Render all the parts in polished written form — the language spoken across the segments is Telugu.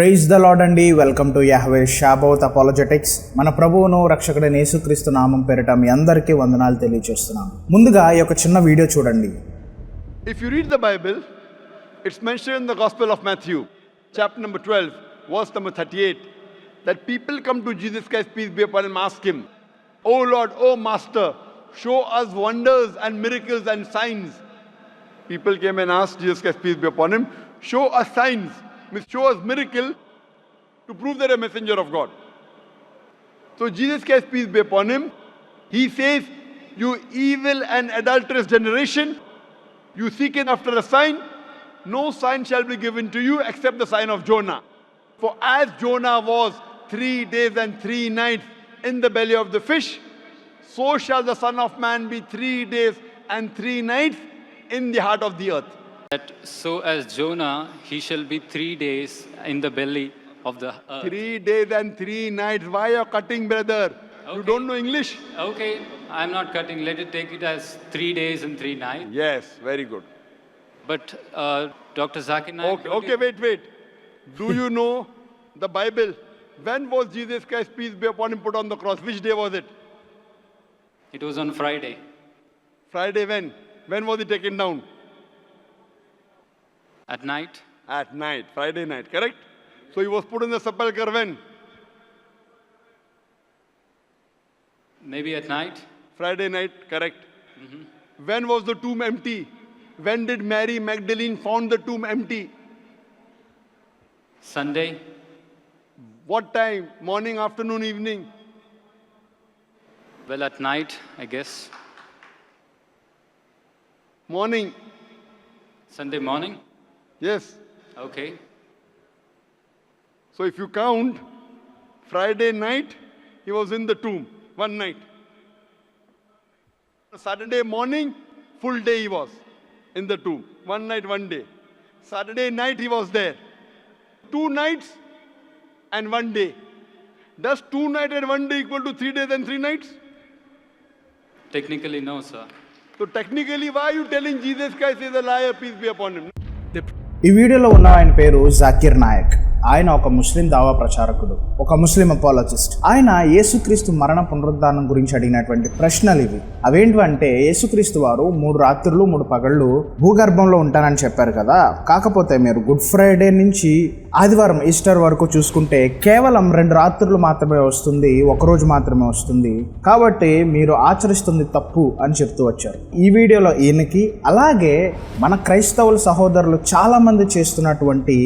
ప్రైజ్ ద లార్డ్ అండి. Welcome to Yahweh Sabaoth apologetics. మన ప్రభువును రక్షకుడైన యేసుక్రీస్తు నామం పేరిట మీ అందరికీ వందనాలు తెలియజేస్తున్నాను. ముందుగా ఈ యొక్క చిన్న వీడియో చూడండి. If you read the Bible, it's mentioned in the Gospel of Matthew, chapter number 12, verse number 38, that people come to Jesus Christ, peace be upon him, ask him, "Oh Lord, oh Master, show us wonders and miracles and signs." People came and asked Jesus Christ, peace be upon him, show us signs, means show us miracle to prove that a messenger of God. So Jesus Christ, peace be upon him, he says, "You evil and adulterous generation, you seek after a sign, no sign shall be given to you except the sign of Jonah. For as Jonah was 3 days and 3 nights in the belly of the fish, so shall the Son of Man be 3 days and 3 nights in the heart of the earth." That so as Jonah, he shall be 3 days in the belly of the earth. 3 days and 3 nights. Why are you cutting, brother? You Okay. don't know English? Okay, I'm not cutting. Let it take it as 3 days and 3 nights. Yes, very good. But Dr. Zakir Naik, Okay, wait. Do you know the Bible? When was Jesus Christ, peace be upon him, put on the cross? Which day was it? it was on Friday. Friday when? When was he taken down? At night, At night, Friday night, correct? So he was put in the sepulchre when? maybe at night. Friday night, correct? When was the tomb empty? When did Mary Magdalene found the tomb empty? Sunday, What time? Morning, afternoon, evening? well, at night, I guess. Morning. Sunday morning. Yes. Okay. So if you count, Friday night, he was in the tomb, one night. Saturday morning, full day he was in the tomb. One night, one day. Saturday night he was there. 2 nights and 1 day. Does 2 nights and 1 day equal to 3 days and 3 nights? Technically, no, sir. So technically, why are you telling Jesus Christ is a liar, peace be upon him? ఈ వీడియోలో ఉన్న ఆయన పేరు జాకిర్ నాయక్. ఆయన ఒక ముస్లిం దావా ప్రచారకుడు, ఒక ముస్లిం అపాలజిస్ట్. ఆయన యేసుక్రీస్తు మరణ పునరుద్ధానం గురించి అడిగినటువంటి ప్రశ్నలు ఇవి. అవేంటంటే, యేసుక్రీస్తు వారు 3 రాత్రులు 3 పగళ్ళు భూగర్భంలో ఉంటానని చెప్పారు కదా, కాకపోతే మీరు గుడ్ ఫ్రైడే నుంచి ఆదివారం ఈస్టర్ వరకు చూసుకుంటే కేవలం 2 రాత్రులు మాత్రమే వస్తుంది, 1 రోజు మాత్రమే వస్తుంది, కాబట్టి మీరు ఆచరిస్తుంది తప్పు అని చెప్తూ వచ్చారు. ఈ వీడియోలో ఈయనకి, అలాగే మన క్రైస్తవుల సహోదరులు చాలా మంది చేస్తున్నటువంటి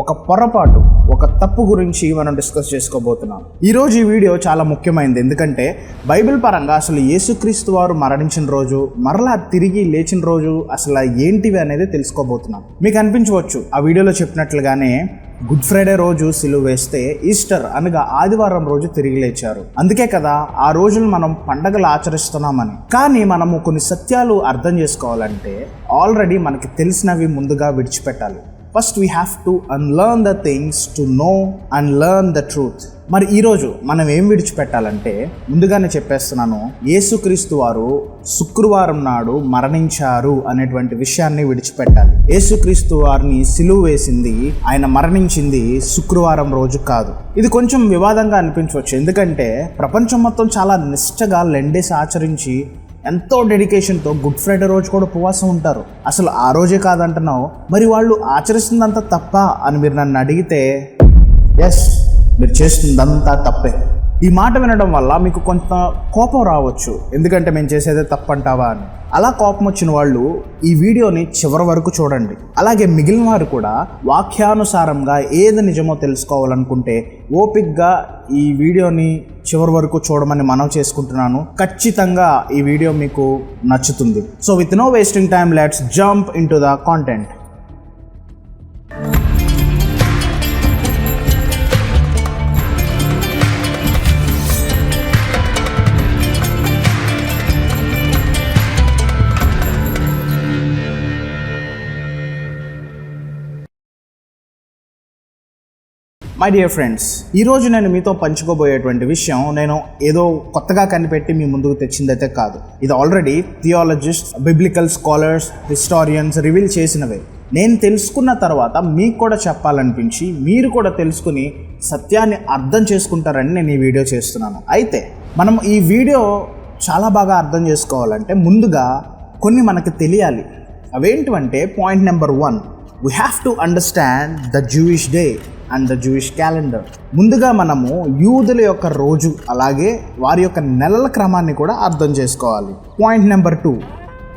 ఒక పొరపాటు, ఒక తప్పు గురించి మనం డిస్కస్ చేసుకోబోతున్నాం. ఈరోజు ఈ వీడియో చాలా ముఖ్యమైనది. ఎందుకంటే బైబిల్ పరంగా అసలు యేసుక్రీస్తు వారు మరణించిన రోజు, మరలా తిరిగి లేచిన రోజు అసలు ఏంటివి అనేది తెలుసుకోబోతున్నాం. మీకు అనిపించవచ్చు, ఆ వీడియోలో చెప్పినట్లుగానే గుడ్ ఫ్రైడే రోజు సిలువ వేస్తే ఈస్టర్ అనగా ఆదివారం రోజు తిరిగి లేచారు. అందుకే కదా ఆ రోజును మనం పండగలు ఆచరిస్తున్నామని. కానీ మనము కొన్ని సత్యాలు అర్థం చేసుకోవాలంటే ఆల్రెడీ మనకి తెలిసినవి ముందుగా విడిచిపెట్టాలి. First we have to unlearn the things to know and learn the truth. మరి ఈరోజు మనం ఏం విడిచిపెట్టాలంటే, ముందుగానే చెప్పేస్తున్నాను, యేసుక్రీస్తు వారు శుక్రవారం నాడు మరణించారు అనేటువంటి విషయాన్ని విడిచిపెట్టాలి. యేసుక్రీస్తు వారిని సిలువ వేసింది, ఆయన మరణించింది శుక్రవారం రోజు కాదు. ఇది కొంచెం వివాదంగా అనిపించవచ్చు, ఎందుకంటే ప్రపంచం మొత్తం చాలా నిష్టగా లెండేస్ ఆచరించి ఎంతో డెడికేషన్తో గుడ్ ఫ్రైడే రోజు కూడా ఉపవాసం ఉంటారు. అసలు ఆ రోజే కాదంటున్నావు, మరి వాళ్ళు ఆచరిస్తుందంతా తప్ప అని మీరు నన్ను అడిగితే, ఎస్, మీరు చేస్తుందంతా తప్పే. ఈ మాట వినడం వల్ల మీకు కొంత కోపం రావచ్చు, ఎందుకంటే మేము చేసేదే తప్పంటావా అని. అలా కోపం వచ్చిన వాళ్ళు ఈ వీడియోని చివరి వరకు చూడండి. అలాగే మిగిలిన వారు కూడా వాక్యానుసారంగా ఏది నిజమో తెలుసుకోవాలనుకుంటే ఓపిక్గా ఈ వీడియోని చివరి వరకు చూడమని మనవి చేసుకుంటున్నాను. ఖచ్చితంగా ఈ వీడియో మీకు నచ్చుతుంది. So with no wasting time, let's jump into the content. My dear friends, ఈరోజు నేను మీతో పంచుకోబోయేటువంటి విషయం నేను ఏదో కొత్తగా కనిపెట్టి మీ ముందుకు తెచ్చిందైతే కాదు. ఇది already theologist, biblical scholars, historians reveal చేసినవే. నేను తెలుసుకున్న తర్వాత మీకు కూడా చెప్పాలనిపించి మీరు కూడా తెలుసుకుని సత్యాన్ని అర్థం చేసుకుంటారని నేను ఈ వీడియో చేస్తున్నాను. అయితే మనం ఈ వీడియో చాలా బాగా అర్థం చేసుకోవాలంటే ముందుగా కొన్ని మనకు తెలియాలి. అవేంటివంటే point number 1, we have to understand the Jewish day and the Jewish calendar. ముందుగా మనము యూదుల యొక్క రోజు అలాగే వారి యొక్క నెలల క్రమాన్ని కూడా అర్థం చేసుకోవాలి. Point number 2,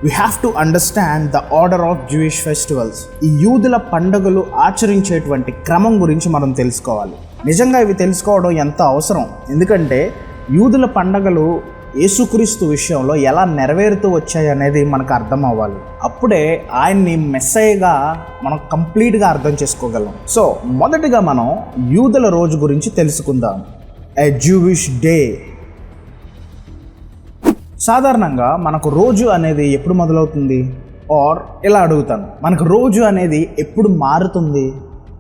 we have to understand the order of Jewish festivals. ఈ యూదుల పండుగలు ఆచరించేటువంటి క్రమం గురించి మనం తెలుసుకోవాలి. నిజంగా ఇవి తెలుసుకోవడం ఎంత అవసరం, ఎందుకంటే యూదుల పండుగలు యేసుక్రీస్తు విషయంలో ఎలా నెరవేరుతూ వచ్చాయి అనేది మనకు అర్థం అవ్వాలి. అప్పుడే ఆయన్ని మెస్సయ్యగా మనం కంప్లీట్గా అర్థం చేసుకోగలం. సో మొదటిగా మనం యూదుల రోజు గురించి తెలుసుకుందాం. ఏ జూయిష్ డే. సాధారణంగా మనకు రోజు అనేది ఎప్పుడు మొదలవుతుంది, ఆర్ ఇలా అడుగుతాను, మనకు రోజు అనేది ఎప్పుడు మారుతుంది?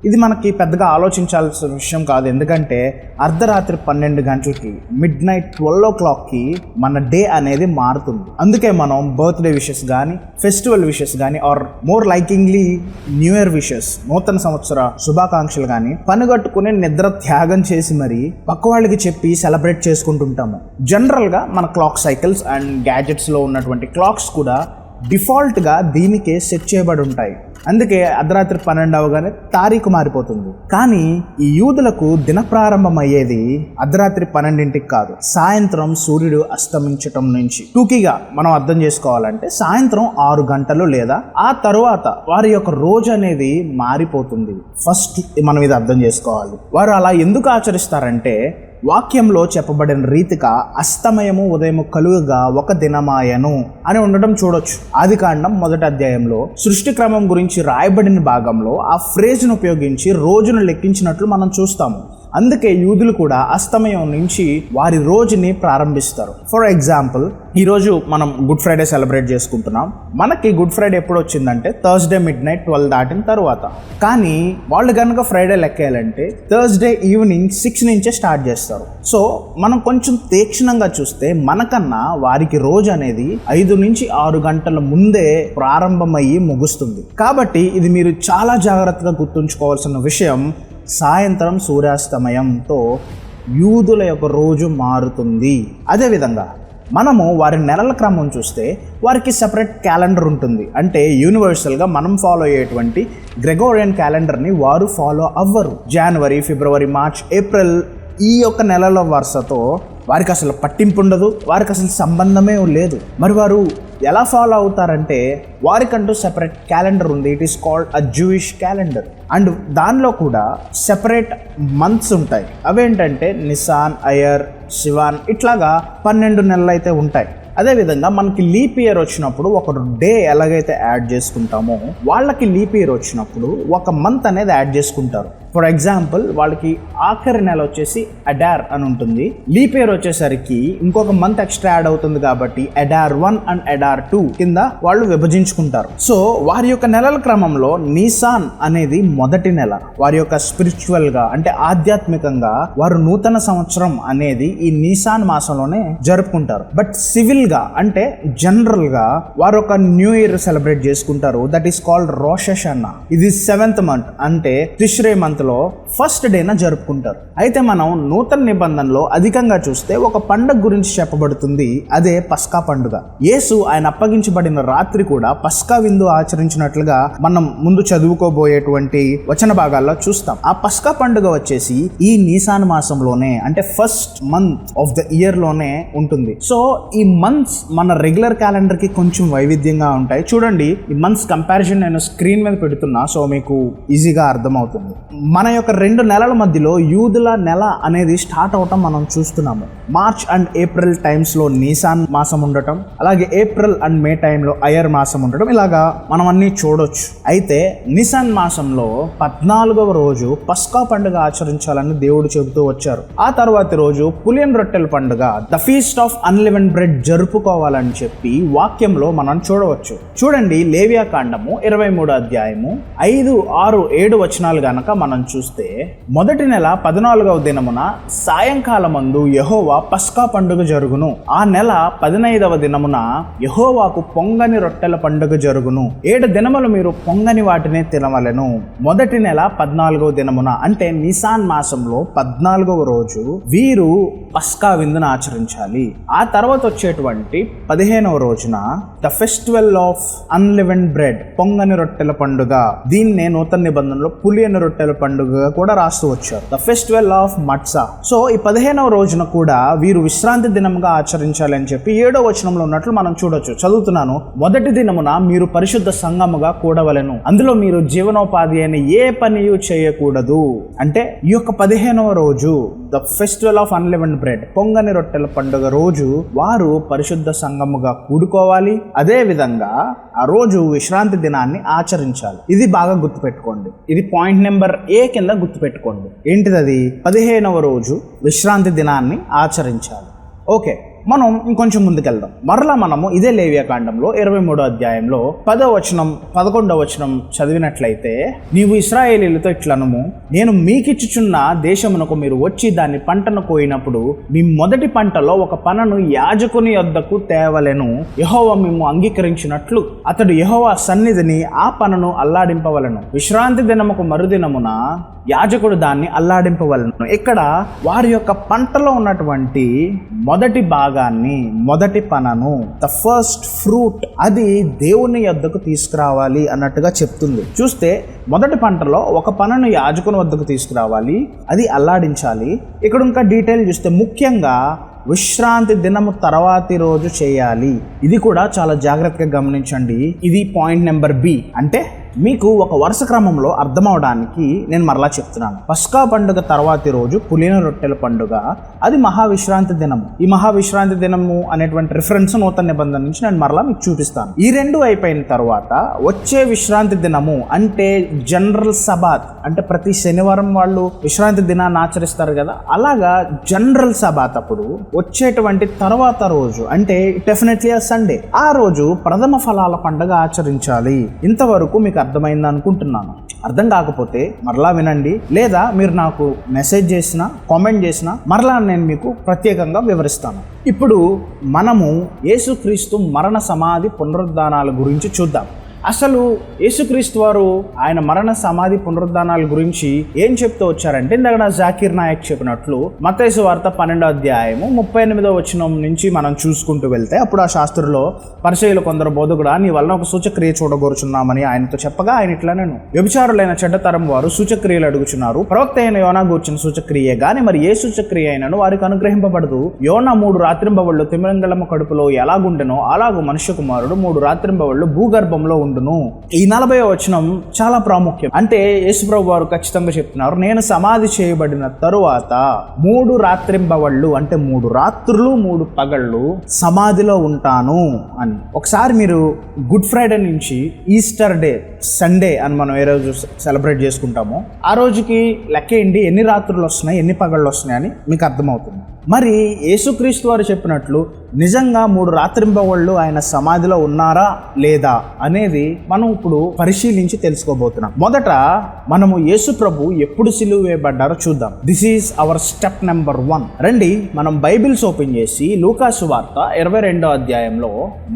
ఇది మనకి పెద్దగా ఆలోచించాల్సిన విషయం కాదు, ఎందుకంటే అర్ధరాత్రి 12 గంటలకి midnight 12 o'clockకి మన డే అనేది మారుతుంది. అందుకే మనం బర్త్డే విషెస్ కానీ ఫెస్టివల్ విషెస్ కానీ are more likely new year wishes, నూతన సంవత్సర శుభాకాంక్షలు కానీ పనిగట్టుకుని నిద్ర త్యాగం చేసి మరి పక్క వాళ్ళకి చెప్పి సెలబ్రేట్ చేసుకుంటుంటాము. జనరల్గా మన క్లాక్ సైకిల్స్ అండ్ గ్యాజెట్స్లో ఉన్నటువంటి క్లాక్స్ కూడా డిఫాల్ట్గా దీనికే సెట్ చేయబడి ఉంటాయి. అందుకే అర్ధరాత్రి 12 అవగానే తారీఖు మారిపోతుంది. కానీ ఈ యూదులకు దిన ప్రారంభం అయ్యేది అర్ధరాత్రి 12కి కాదు, సాయంత్రం సూర్యుడు అస్తమించటం నుంచి. టూకీగా మనం అర్థం చేసుకోవాలంటే సాయంత్రం 6 గంటలు లేదా ఆ తరువాత వారి యొక్క రోజు అనేది మారిపోతుంది. ఫస్ట్ మనం ఇది అర్థం చేసుకోవాలి. వారు అలా ఎందుకు ఆచరిస్తారంటే వాక్యంలో చెప్పబడిన రీతిగా అస్తమయము ఉదయము కలుగుగా ఒక దినమాయను అని ఉండడం చూడొచ్చు. ఆదికాండం 1వ అధ్యాయంలో సృష్టి క్రమం గురించి రాయబడిన భాగంలో ఆ ఫ్రేజ్ను ఉపయోగించి రోజును లెక్కించినట్లు మనం చూస్తాము. అందుకే యూదులు కూడా అస్తమయం నుంచి వారి రోజుని ప్రారంభిస్తారు. ఫర్ ఎగ్జాంపుల్, ఈరోజు మనం గుడ్ ఫ్రైడే సెలబ్రేట్ చేసుకుంటున్నాం. మనకి గుడ్ ఫ్రైడే ఎప్పుడు వచ్చిందంటే థర్స్డే midnight 12 దాటిన తర్వాత. కానీ వాళ్ళు కనుక ఫ్రైడే లెక్కేయాలంటే థర్స్డే ఈవినింగ్ 6 నుంచే స్టార్ట్ చేస్తారు. సో మనం కొంచెం తీక్షణంగా చూస్తే మనకన్నా వారికి రోజు అనేది 5 నుంచి 6 గంటల ముందే ప్రారంభమయ్యి ముగుస్తుంది. కాబట్టి ఇది మీరు చాలా జాగ్రత్తగా గుర్తుంచుకోవాల్సిన విషయం. సాయంత్రం సూర్యాస్తమయంతో యూదుల యొక్క రోజు మారుతుంది. అదేవిధంగా మనము వారి నెలల క్రమం చూస్తే వారికి సెపరేట్ క్యాలెండర్ ఉంటుంది. అంటే యూనివర్సల్గా మనం ఫాలో అయ్యేటువంటి గ్రెగోరియన్ క్యాలెండర్ని వారు ఫాలో అవ్వరు. జనవరి, ఫిబ్రవరి, మార్చ్, ఏప్రిల్ ఈ యొక్క నెలల వరుసతో వారికి అసలు పట్టింపు ఉండదు, వారికి అసలు సంబంధమే లేదు. మరి వారు ఎలా ఫాలో అవుతారంటే వారికంటూ సెపరేట్ క్యాలెండర్ ఉంది. It is called a Jewish calendar. And దానిలో కూడా సెపరేట్ మంత్స్ ఉంటాయి. అవేంటంటే నిసాన్, అయర్, శివాన్, ఇట్లాగా 12 నెలలు అయితే ఉంటాయి. అదేవిధంగా మనకి లీప్ ఇయర్ వచ్చినప్పుడు ఒక డే ఎలాగైతే యాడ్ చేసుకుంటామో వాళ్ళకి లీప్ ఇయర్ వచ్చినప్పుడు ఒక మంత్ అనేది యాడ్ చేసుకుంటారు. ఫర్ ఎగ్జాంపుల్, వాళ్ళకి ఆఖరి నెల వచ్చేసి అడార్ అని ఉంటుంది. లీప్ ఇయర్ వచ్చేసరికి ఇంకొక మంత్ ఎక్స్ట్రా యాడ్ అవుతుంది కాబట్టి అడార్ 1 అండ్ అడార్ 2 కింద వాళ్ళు విభజించుకుంటారు. సో వారి యొక్క నెలల క్రమంలో నీసాన్ అనేది మొదటి నెల. వారి యొక్క స్పిరిచువల్ గా అంటే ఆధ్యాత్మికంగా వారు నూతన సంవత్సరం అనేది ఈ నీసాన్ మాసంలోనే జరుపుకుంటారు. బట్ సివిల్ గా అంటే జనరల్ గా వారు ఒక న్యూ ఇయర్ సెలబ్రేట్ చేసుకుంటారు. That is called Roche హషానా. ఇది 7th మంత్ అంటే తిష్రే మంత్ లో ఫస్ట్ డేన జరుపుకుంటారు. అయితే మనం నూతన నిబంధనలో అధికంగా చూస్తే ఒక పండుగ గురించి చెప్పబడుతుంది. అదే పస్కా పండుగ. యేసు ఆయన అప్పగించబడిన రాత్రి కూడా పస్కా విందు ఆచరించినట్లుగా మనం ముందు చదువుకోబోయేటువంటి వచన భాగాల్లో చూస్తాం. ఆ పస్కా పండుగ వచ్చేసి ఈ నీసాన్ మాసంలోనే అంటే first month of the year లోనే ఉంటుంది. సో ఈ మంత్స్ మన రెగ్యులర్ క్యాలెండర్ కి కొంచెం వైవిధ్యంగా ఉంటాయి. చూడండి, ఈ మంత్స్ కంపారిజన్ నేను స్క్రీన్ మీద పెడుతున్నా, సో మీకు ఈజీగా అర్థమవుతుంది. మన యొక్క 2 నెలల మధ్యలో యూదుల నెల అనేది స్టార్ట్ అవటం మనం చూస్తున్నాము. మార్చ్ అండ్ ఏప్రిల్ టైమ్స్లో నీసాన్ మాసం ఉండటం, అలాగే ఏప్రిల్ అండ్ మే టైంలో అయర్ మాసం ఉండటం, ఇలాగా మనం అన్ని చూడొచ్చు. అయితే నిసాన్ మాసంలో 14వ రోజు పస్కా పండుగ ఆచరించాలని దేవుడు చెబుతూ వచ్చారు. ఆ తర్వాతి రోజు పులియన్ రొట్టెల పండుగ, ద ఫీస్ట్ ఆఫ్ అన్లివెన్ బ్రెడ్ జరుపుకోవాలని చెప్పి వాక్యంలో మనం చూడవచ్చు. చూడండి, లేవియా కాండము 23వ అధ్యాయము 5, 6, 7 వచనాలు గనక మనం మనం చూస్తే మొదటి నెల 14వ దినమున సాయంకాలమందు యెహోవా పస్కా పండుగ జరుగును. ఆ నెల 15వ దినమున యెహోవాకు పొంగని రొట్టెల పండుగ జరుగును. 7 దినములు మీరు పొంగని వాటిని తినవలెను. మొదటి నెల 14వ దినమున అంటే నిసాన్ మాసంలో 14వ రోజు వీరు పస్కా విందును ఆచరించాలి. ఆ తర్వాత వచ్చేటువంటి 15వ రోజున ద ఫెస్టివల్ ఆఫ్ అన్లివెన్డ్ బ్రెడ్, పొంగని రొట్టెల పండుగ. దీన్నే నూతన నిబంధనలో పులియని రొట్టెల పండుగ కూడా రాస్తూ వచ్చారు, ద ఫెస్టివల్ ఆఫ్ మట్సా. సో ఈ 15వ రోజున కూడా వీరు విశ్రాంతి దినంగా ఆచరించాలి అని చెప్పి 7వ వచనంలో ఉన్నట్లు మనం చూడొచ్చు. చదువుతున్నాను. మొదటి దినమున మీరు పరిశుద్ధ సంఘముగా కూడవలెను, అందులో మీరు జీవనోపాధి అయిన ఏ పనియు చేయకూడదు. అంటే ఈ యొక్క 15వ రోజు ద ఫెస్టివల్ ఆఫ్ అన్లివెన్డ్ బ్రెడ్, పొంగని రొట్టెల పండుగ రోజు వారు పరిశుద్ధ సంఘముగా కూడుకోవాలి. అదే విధంగా ఆ రోజు విశ్రాంతి దినాన్ని ఆచరించాలి. ఇది బాగా గుర్తుపెట్టుకోండి. ఇది పాయింట్ నెంబర్ ఏ కింద గుర్తుపెట్టుకోండి. ఏంటిది? 15వ రోజు విశ్రాంతి దినాన్ని ఆచరించాలి. ఓకే, మనం ఇంకొంచెం ముందుకెళ్దాం. మరలా మనము ఇదే లేవియాకాండంలో 23వ అధ్యాయంలో 10వ వచనం 11వ వచనం చదివినట్లయితే, నీవు ఇశ్రాయేలీయులతో ఇట్లనుము, నేను మీకిచ్చుచున్న దేశమునకు మీరు వచ్చి దాన్ని పంటను కోయినప్పుడు మీ మొదటి పంటలో ఒక పనను యాజకుని యొద్దకు తేవలెను. యెహోవా మిమ్ము అంగీకరించినట్లు అతడు యెహోవా సన్నిధిని ఆ పనను అల్లాడింపవలెను. విశ్రాంతి దినముకు మరుదినమున యాజకుడు దాన్ని అల్లాడింపవలెను. ఇక్కడ వారి యొక్క పంటలో ఉన్నటువంటి మొదటి భాగాన్ని, మొదటి పనను, ద ఫస్ట్ ఫ్రూట్, అది దేవుని యొద్దకు తీసుకురావాలి అన్నట్టుగా చెప్తుంది. చూస్తే మొదటి పంటలో ఒక పనను యాజకుని వద్దకు తీసుకురావాలి, అది అల్లాడించాలి. ఇక్కడ ఇంకా డీటెయిల్ చూస్తే ముఖ్యంగా విశ్రాంతి దినము తర్వాతి రోజు చేయాలి. ఇది కూడా చాలా జాగ్రత్తగా గమనించండి. ఇది పాయింట్ నెంబర్ బి. అంటే మీకు ఒక వరుస క్రమంలో అర్థం అవడానికి నేను మరలా చెప్తున్నాను. పస్కా పండుగ తర్వాతి రోజు పులియని రొట్టెల పండుగ, అది మహావిశ్రాంతి దినము. ఈ మహావిశ్రాంతి దినము అనేటువంటి రిఫరెన్స్ నూతన నిబంధన నుంచి నేను మరలా మీకు చూపిస్తాను. ఈ రెండు అయిపోయిన తర్వాత వచ్చే విశ్రాంతి దినము అంటే జనరల్ సబాత్, అంటే ప్రతి శనివారం వాళ్ళు విశ్రాంతి దినాన్ని ఆచరిస్తారు కదా, అలాగా జనరల్ సబాత్ అప్పుడు వచ్చేటువంటి తర్వాత రోజు అంటే డెఫినెట్లీ సండే, ఆ రోజు ప్రథమ ఫలాల పండుగ ఆచరించాలి. ఇంతవరకు మీకు అర్థమైంది అనుకుంటున్నాను. అర్థం కాకపోతే మరలా వినండి, లేదా మీరు నాకు మెసేజ్ చేసినా కామెంట్ చేసినా మరలా నేను మీకు ప్రత్యేకంగా వివరిస్తాను. ఇప్పుడు మనము యేసుక్రీస్తు మరణ సమాధి పునరుద్ధానాల గురించి చూద్దాం. అసలు యేసుక్రీస్తు వారు ఆయన మరణ సమాధి పునరుద్ధానాల గురించి ఏం చెప్తూ వచ్చారంటే, ఇందాక జాకీర్ నాయక్ చెప్పినట్లు మత్తయి సువార్త 12వ అధ్యాయము 38వ వచనం నుంచి మనం చూసుకుంటూ వెళ్తే, అప్పుడు ఆ శాస్త్రులో పరిసయ్యులు కొందరు బోధకుడా, నీ వలన ఒక సూచక్రియ చూడగోరుచున్నామని ఆయనతో చెప్పగా, ఆయన ఇట్లా, నేను వ్యభిచారులైన చెడ్డతరం వారు సూచక్రియలు అడుగుచున్నారు, ప్రవక్త అయిన యోనా గూర్చిన సూచక్రియే గాని మరి ఏ సూచక్రియ అయినను వారికి అనుగ్రహింపబడదు. యోనా 3 రాత్రింబవళ్ళు తిమింగలము కడుపులో ఎలాగుండెనో అలాగూ మనుష్య కుమారుడు 3 రాత్రింబవళ్ళు భూగర్భంలో ఉండును. ఈ 40వ వచనం చాలా ప్రాముఖ్యం. అంటే యేసుప్రభు వారు ఖచ్చితంగా చెప్తున్నారు, నేను సమాధి చేయబడిన తరువాత 3 రాత్రింబవళ్ళు అంటే 3 రాత్రులు 3 పగళ్ళు సమాధిలో ఉంటాను అని. ఒకసారి మీరు గుడ్ ఫ్రైడే నుంచి ఈస్టర్ డే, సండే అని మనం ఏ రోజు సెలబ్రేట్ చేసుకుంటామో ఆ రోజుకి లెక్కేయండి, ఎన్ని రాత్రులు వస్తున్నాయి, ఎన్ని పగళ్ళు వస్తున్నాయి అని మీకు అర్థమవుతుంది. మరి యేసుక్రీస్తు వారు చెప్పినట్లు నిజంగా 3 రాత్రింబవళ్ళు ఆయన సమాధిలో ఉన్నారా లేదా అనేది మనం ఇప్పుడు పరిశీలించి తెలుసుకోబోతున్నాం. మొదట మనము యేసు ప్రభు ఎప్పుడు సిలువ వేయబడ్డారో చూద్దాం. This is our step number 1. రండి మనం బైబిల్స్ ఓపెన్ చేసి లూకాసు వార్త 22వ అధ్యాయంలో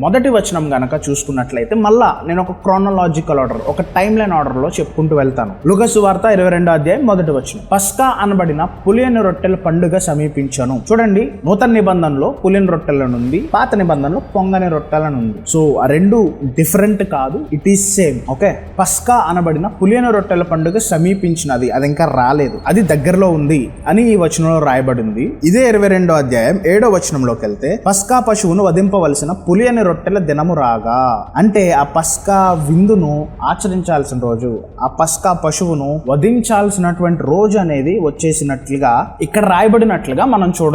మొదటి వచనం గనక చూసుకున్నట్లయితే, మళ్ళా నేను ఒక క్రోనలాజికల్ ఆర్డర్, ఒక టైమ్ లైన్ ఆర్డర్ లో చెప్పుకుంటూ వెళ్తాను. లూకాసు వార్త 22వ అధ్యాయం మొదటి వచనం, పస్కా అనబడిన పులియని రొట్టెల పండుగ సమీపించను. చూడండి, నూతన నిబంధనలో పులియని రొట్టెలనుంది, పాత నిబంధనలో పొంగని రొట్టెలనుంది. సో ఆ రెండు డిఫరెంట్ కాదు, ఇట్ ఈస్ సేమ్. ఓకే, పస్కా అనబడిన పులియని రొట్టెల పండుగ సమీపించినది, అది ఇంకా రాలేదు, అది దగ్గరలో ఉంది అని ఈ వచనంలో రాయబడింది. ఇదే 22వ అధ్యాయం 7వ వచనంలోకి వెళ్తే, పస్కా పశువును వధింపవలసిన పులియని రొట్టెల దినము రాగా, అంటే ఆ పస్కా విందును ఆచరించాల్సిన రోజు, ఆ పస్కా పశువును వధించాల్సినటువంటి రోజు అనేది వచ్చేసినట్లుగా ఇక్కడ రాయబడినట్లుగా మనం చూడొచ్చు.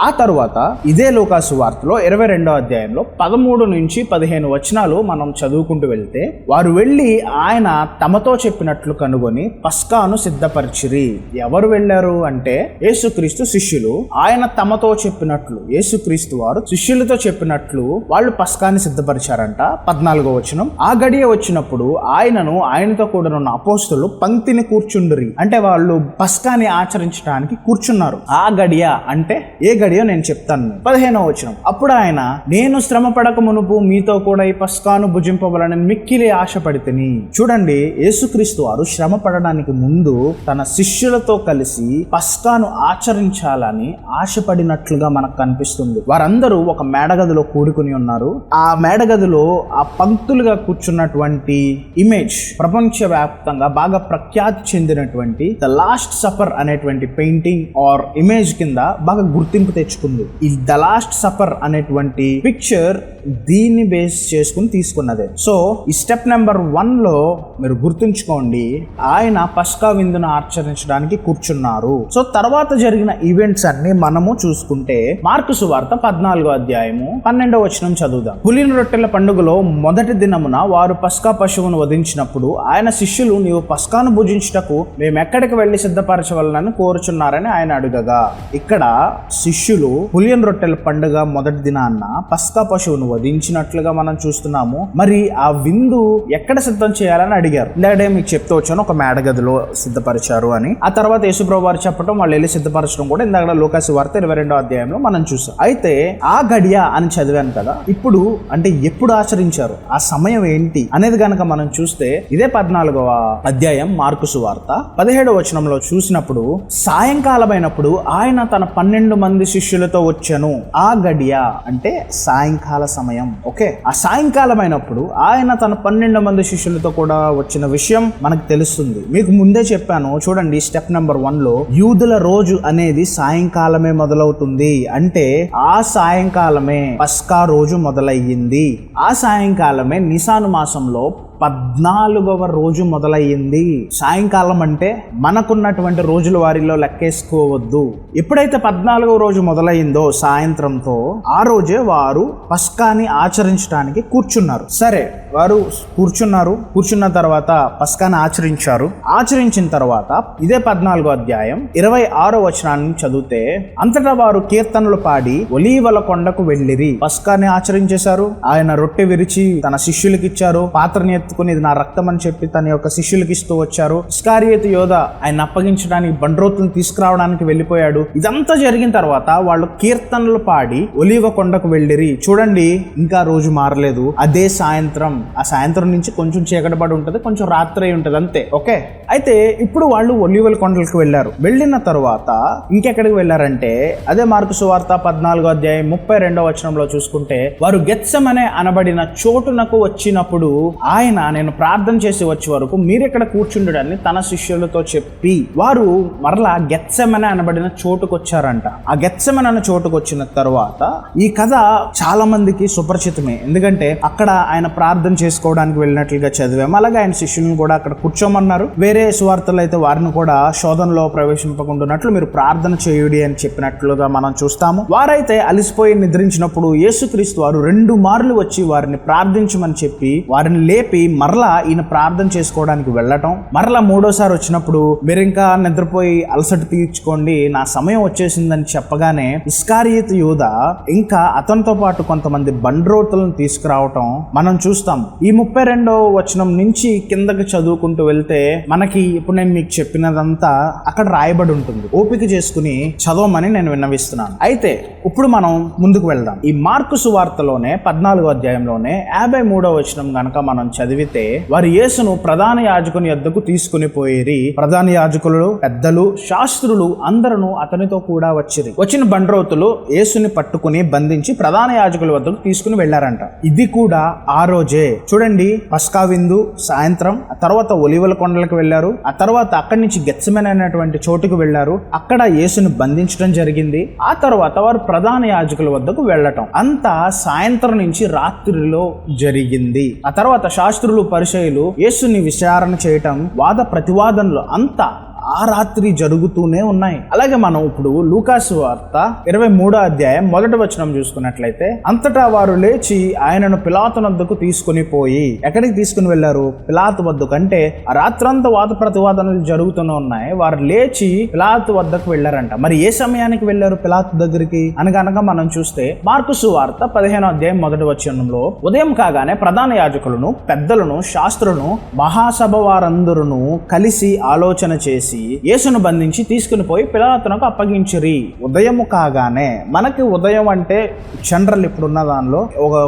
ఆ తరువాత ఇదే లూకాసు వార్తలో 22వ అధ్యాయంలో 13 నుంచి 15 వచనాలు మనం చదువుకుంటూ వెళ్తే, వారు వెళ్ళి ఆయన తమతో చెప్పినట్లు కనుగొని పస్కాను సిద్ధపరిచిరి. ఎవరు వెళ్ళారు అంటే యేసుక్రీస్తు శిష్యులు. ఆయన తమతో చెప్పినట్లు, యేసుక్రీస్తు వారు శిష్యులతో చెప్పినట్లు వాళ్ళు పస్కాని సిద్ధపరిచారంట. 14వ వచనం, ఆ గడియ వచ్చినప్పుడు ఆయనను ఆయనతో కూడా ఉన్న అపోస్తలు పంక్తిని కూర్చుండిరి, అంటే వాళ్ళు పస్కాని ఆచరించడానికి కూర్చున్నారు. ఆ గడియ అంటే ఏ గడియో నేను చెప్తాను. 15వ వచనం, అప్పుడు ఆయన, నేను శ్రమ పడక మునుపు మీతో కూడా ఈ పస్కాను భుజింపవలనని మిక్కిలి ఆశపడితిని. చూడండి, యేసుక్రీస్తు వారు శ్రమ పడడానికి ముందు తన శిష్యులతో కలిసి పస్కాను ఆచరించాలని ఆశపడినట్లుగా మనకు కనిపిస్తుంది. వారందరూ ఒక మేడగదిలో కూడుకుని ఉన్నారు. ఆ మేడగదిలో ఆ పంక్తులుగా కూర్చున్నటువంటి ఇమేజ్ ప్రపంచవ్యాప్తంగా బాగా ప్రఖ్యాతి చెందినటువంటి ద లాస్ట్ సఫర్ అనేటువంటి పెయింటింగ్ ఆర్ ఇమేజ్ కింద బాగా గుర్తింపు తెచ్చుకుంది. ఈ ద లాస్ట్ సఫర్ అనేటువంటి పిక్చర్ దీన్ని బేస్ చేసుకుని తీసుకున్నదే. సో ఈ స్టెప్ నెంబర్ 1 లో మీరు గుర్తుంచుకోండి, ఆయన పస్కా విందును ఆచరించడానికి కూర్చున్నారు. సో తర్వాత జరిగిన ఈవెంట్స్ అన్ని మనము చూసుకుంటే మార్కు సువార్త 14వ అధ్యాయము 12వ వచనం చదువుదాం. పులిన రొట్టెల పండుగలో మొదటి దినమున వారు పస్కా పశువును వధించినప్పుడు ఆయన శిష్యులు, నీవు పస్కాను భుజించుటకు మేము ఎక్కడికి వెళ్లి సిద్ధపరచవలనని కోరుచున్నారని ఆయన అడుగగా, ఇక్కడ శిష్యులు పులియన్ రొట్టెల పండుగ మొదటి దినాన్న పస్కా పశువును వధించినట్లుగా మనం చూస్తున్నాము. మరి ఆ విందు ఎక్కడ సిద్ధం చేయాలని అడిగారు. ఇందాక మీకు చెప్తూ వచ్చాను, ఒక మేడగదిలో సిద్ధపరిచారు అని. ఆ తర్వాత యేసుప్రభు వారు చెప్పడం, వాళ్ళు వెళ్ళి సిద్ధపరచడం కూడా ఇందాక లూకాసు వార్త 22వ అధ్యాయంలో మనం చూసాం. అయితే ఆ గడియ అని చదివాను కదా, ఇప్పుడు అంటే ఎప్పుడు ఆచరించారు, ఆ సమయం ఏంటి అనేది గనక మనం చూస్తే ఇదే 14వ అధ్యాయం మార్కు సువార్త 17వ వచనంలో చూసినప్పుడు, సాయంకాలమైనప్పుడు ఆయన తన 12 మంది శిష్యులతో వచ్చాను. ఆ గడియ అంటే సాయంకాల సమయం. ఓకే, ఆ సాయంకాలమైనప్పుడు ఆయన తన 12 మంది శిష్యులతో కూడా వచ్చిన విషయం మనకు తెలుస్తుంది. మీకు ముందే చెప్పాను చూడండి, స్టెప్ నెంబర్ 1 లో యూదుల రోజు అనేది సాయంకాలమే మొదలవుతుంది. అంటే ఆ సాయంకాలమే పస్కా రోజు మొదలయ్యింది. ఆ సాయంకాలమే నిసాను మాసంలో 14వ రోజు మొదలయ్యింది. సాయంకాలం అంటే మనకున్నటువంటి రోజుల వారిలో లెక్కేసుకోవద్దు. ఎప్పుడైతే 14వ రోజు మొదలయ్యిందో సాయంత్రంతో, ఆ రోజే వారు పస్కాని ఆచరించడానికి కూర్చున్నారు. సరే, వారు కూర్చున్న తర్వాత పస్కాని ఆచరించారు. ఆచరించిన తర్వాత ఇదే 14వ అధ్యాయం 26వ వచనాన్ని చదివితే, అంతటా వారు కీర్తనలు పాడి ఒలీవల కొండకు వెళ్ళిరి. పస్కాని ఆచరించేశారు. ఆయన రొట్టె విరిచి తన శిష్యులకి ఇచ్చారు. పాత్రని ఎత్తుకుని ఇది నా రక్తం అని చెప్పి తన యొక్క శిష్యులకి ఇస్తూ వచ్చారు. ఇస్కారియోతు యోధ ఆయన అప్పగించడానికి బండ్రోతులను తీసుకురావడానికి వెళ్ళిపోయాడు. ఇదంతా జరిగిన తర్వాత వాళ్ళు కీర్తనలు పాడి ఒలీవ కొండకు వెళ్ళిరి. చూడండి, ఇంకా రోజు మారలేదు. అదే సాయంత్రం. ఆ సాయంత్రం నుంచి కొంచెం చీకటపడి ఉంటుంది, కొంచెం రాత్రి ఉంటుంది, అంతే. ఓకే, అయితే ఇప్పుడు వాళ్ళు ఒలీవల కొండలకు వెళ్ళారు. వెళ్ళిన తర్వాత ఇంకెక్కడికి వెళ్ళారంటే అదే మార్కు సువార్త 14వ అధ్యాయం 32వ వచనంలో చూసుకుంటే, వారు గెత్సెమనే అనబడిన చోటునకు వచ్చినప్పుడు ఆయన, నేను ప్రార్థన చేసి వచ్చే వరకు మీరు ఇక్కడ కూర్చుండడాన్ని తన శిష్యులతో చెప్పి వారు మరలా గెత్సెమనే అనబడిన చోటుకు వచ్చారంట. ఆ గెత్సెమనే అన్న చోటుకు వచ్చిన తర్వాత ఈ కథ చాలా మందికి సుపరిచితమే. ఎందుకంటే అక్కడ ఆయన ప్రార్థన చేసుకోవడానికి వెళ్ళినట్లుగా చదివాము. అలాగే ఆయన శిష్యులను కూడా అక్కడ కూర్చోమన్నారు. వేరే సువార్తలు అయితే వారిని కూడా శోధనలో ప్రవేశింపకుండానట్లు మీరు ప్రార్థన చేయుడి అని చెప్పినట్లుగా మనం చూస్తాము. వారైతే అలిసిపోయి నిద్రించినప్పుడు యేసుక్రీస్తు వారు 2 మార్లు వచ్చి వారిని ప్రార్థించమని చెప్పి వారిని లేపి మరలా ఈయన ప్రార్థన చేసుకోవడానికి వెళ్ళటం. మరలా 3వసారి వచ్చినప్పుడు, మీరు ఇంకా నిద్రపోయి అలసట తీర్చుకోండి, నా సమయం వచ్చేసిందని చెప్పగానే ఇస్కారియోతు యూద ఇంకా అతనితో పాటు కొంతమంది బండ్రోతులను తీసుకురావటం మనం చూస్తాం. ఈ 32వ వచనం నుంచి కిందకి చదువుకుంటూ వెళ్తే మనకి ఇప్పుడు నేను మీకు చెప్పినదంతా అక్కడ రాయబడి ఉంటుంది. ఓపిక చేసుకుని చదవమని నేను విన్నవిస్తున్నాను. అయితే ఇప్పుడు మనం ముందుకు వెళ్దాం. ఈ మార్కు సువార్తలోనే 14వ అధ్యాయంలోనే 53వ వచనం గనక మనం చదివితే, వారు యేసును ప్రధాన యాజకుని యొద్దకు తీసుకుని పోయిరి. ప్రధాన యాజకులు, పెద్దలు, శాస్త్రులు అందరూ అతనితో కూడా వచ్చిరి. వచ్చిన బండ్రోతులు యేసుని పట్టుకుని బంధించి ప్రధాన యాజకుల వద్దకు తీసుకుని వెళ్లారంట. ఇది కూడా ఆ రోజే. చూడండి, పస్కా విందు సాయంత్రం, ఆ తర్వాత ఒలీవల కొండలకు వెళ్లారు. ఆ తర్వాత అక్కడి నుంచి గెత్సెమనే అనేటువంటి చోటుకు వెళ్లారు. అక్కడ యేసును బంధించడం జరిగింది. ఆ తర్వాత వారు ప్రధాన యాజకుల వద్దకు వెళ్ళటం అంతా సాయంత్రం నుంచి రాత్రిలో జరిగింది. ఆ తర్వాత శాస్త్రులు, పరిసయ్యులు యేసుని విచారణ చేయటం, వాద ప్రతివాదనలు అంతా ఆ రాత్రి జరుగుతూనే ఉన్నాయి. అలాగే మనం ఇప్పుడు లూకాసు వార్త 23వ అధ్యాయం 1వ వచనం చూసుకున్నట్లయితే, అంతటా వారు లేచి ఆయనను పిలాతు వద్దకు తీసుకుని పోయి, ఎక్కడికి తీసుకుని వెళ్లారు? పిలాతు వద్దకు. అంటే ఆ రాత్రంతా వాద ప్రతివాదనలు జరుగుతూనే ఉన్నాయి. వారు లేచి పిలాతు వద్దకు వెళ్లారంట. మరి ఏ సమయానికి వెళ్లారు పిలాతు దగ్గరికి అనగా మనం చూస్తే మార్కు సువార్త 15వ అధ్యాయం 1వ వచనంలో, ఉదయం కాగానే ప్రధాన యాజకులను, పెద్దలను, శాస్త్రులను, మహాసభ వారందరూ కలిసి ఆలోచన చేసి యేసును బంధించి తీసుకుని పోయి పిలాతునకు అప్పగించిరి. ఉదయం కాగానే, మనకి ఉదయం అంటే జనరల్ ఇప్పుడున్న దానిలో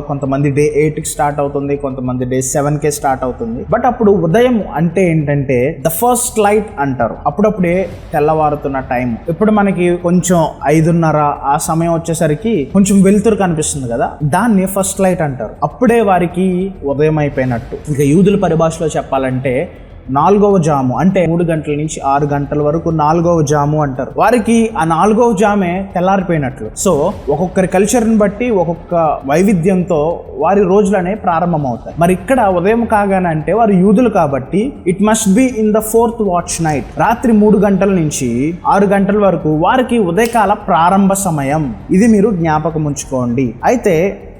కొంతమంది డే 8కి స్టార్ట్ అవుతుంది, కొంతమంది డే 7కే స్టార్ట్ అవుతుంది. బట్ అప్పుడు ఉదయం అంటే ఏంటంటే ద ఫస్ట్ లైట్ అంటారు. అప్పుడప్పుడే తెల్లవారుతున్న టైం. ఇప్పుడు మనకి కొంచెం 5:30 ఆ సమయం వచ్చేసరికి కొంచెం వెలుతురు కనిపిస్తుంది కదా, దాన్ని ఫస్ట్ లైట్ అంటారు. అప్పుడే వారికి ఉదయం అయిపోయినట్టు. ఇంకా యూదుల పరిభాషలో చెప్పాలంటే 4వ జాము, అంటే 3 గంటల నుంచి 6 గంటల వరకు 4వ జాము అంటారు. వారికి ఆ 4వ జామే తెల్లారిపోయినట్లు. సో ఒక్కొక్కరి కల్చర్ని బట్టి ఒక్కొక్క వైవిధ్యంతో వారి రోజులనే ప్రారంభమవుతాయి. మరి ఇక్కడ ఉదయం కాగానే అంటే వారు యూదులు కాబట్టి it must be in the 4th watch night. రాత్రి 3 గంటల నుంచి 6 గంటల వరకు వారికి ఉదయకాల ప్రారంభ సమయం. ఇది మీరు జ్ఞాపకం ఉంచుకోండి. అయితే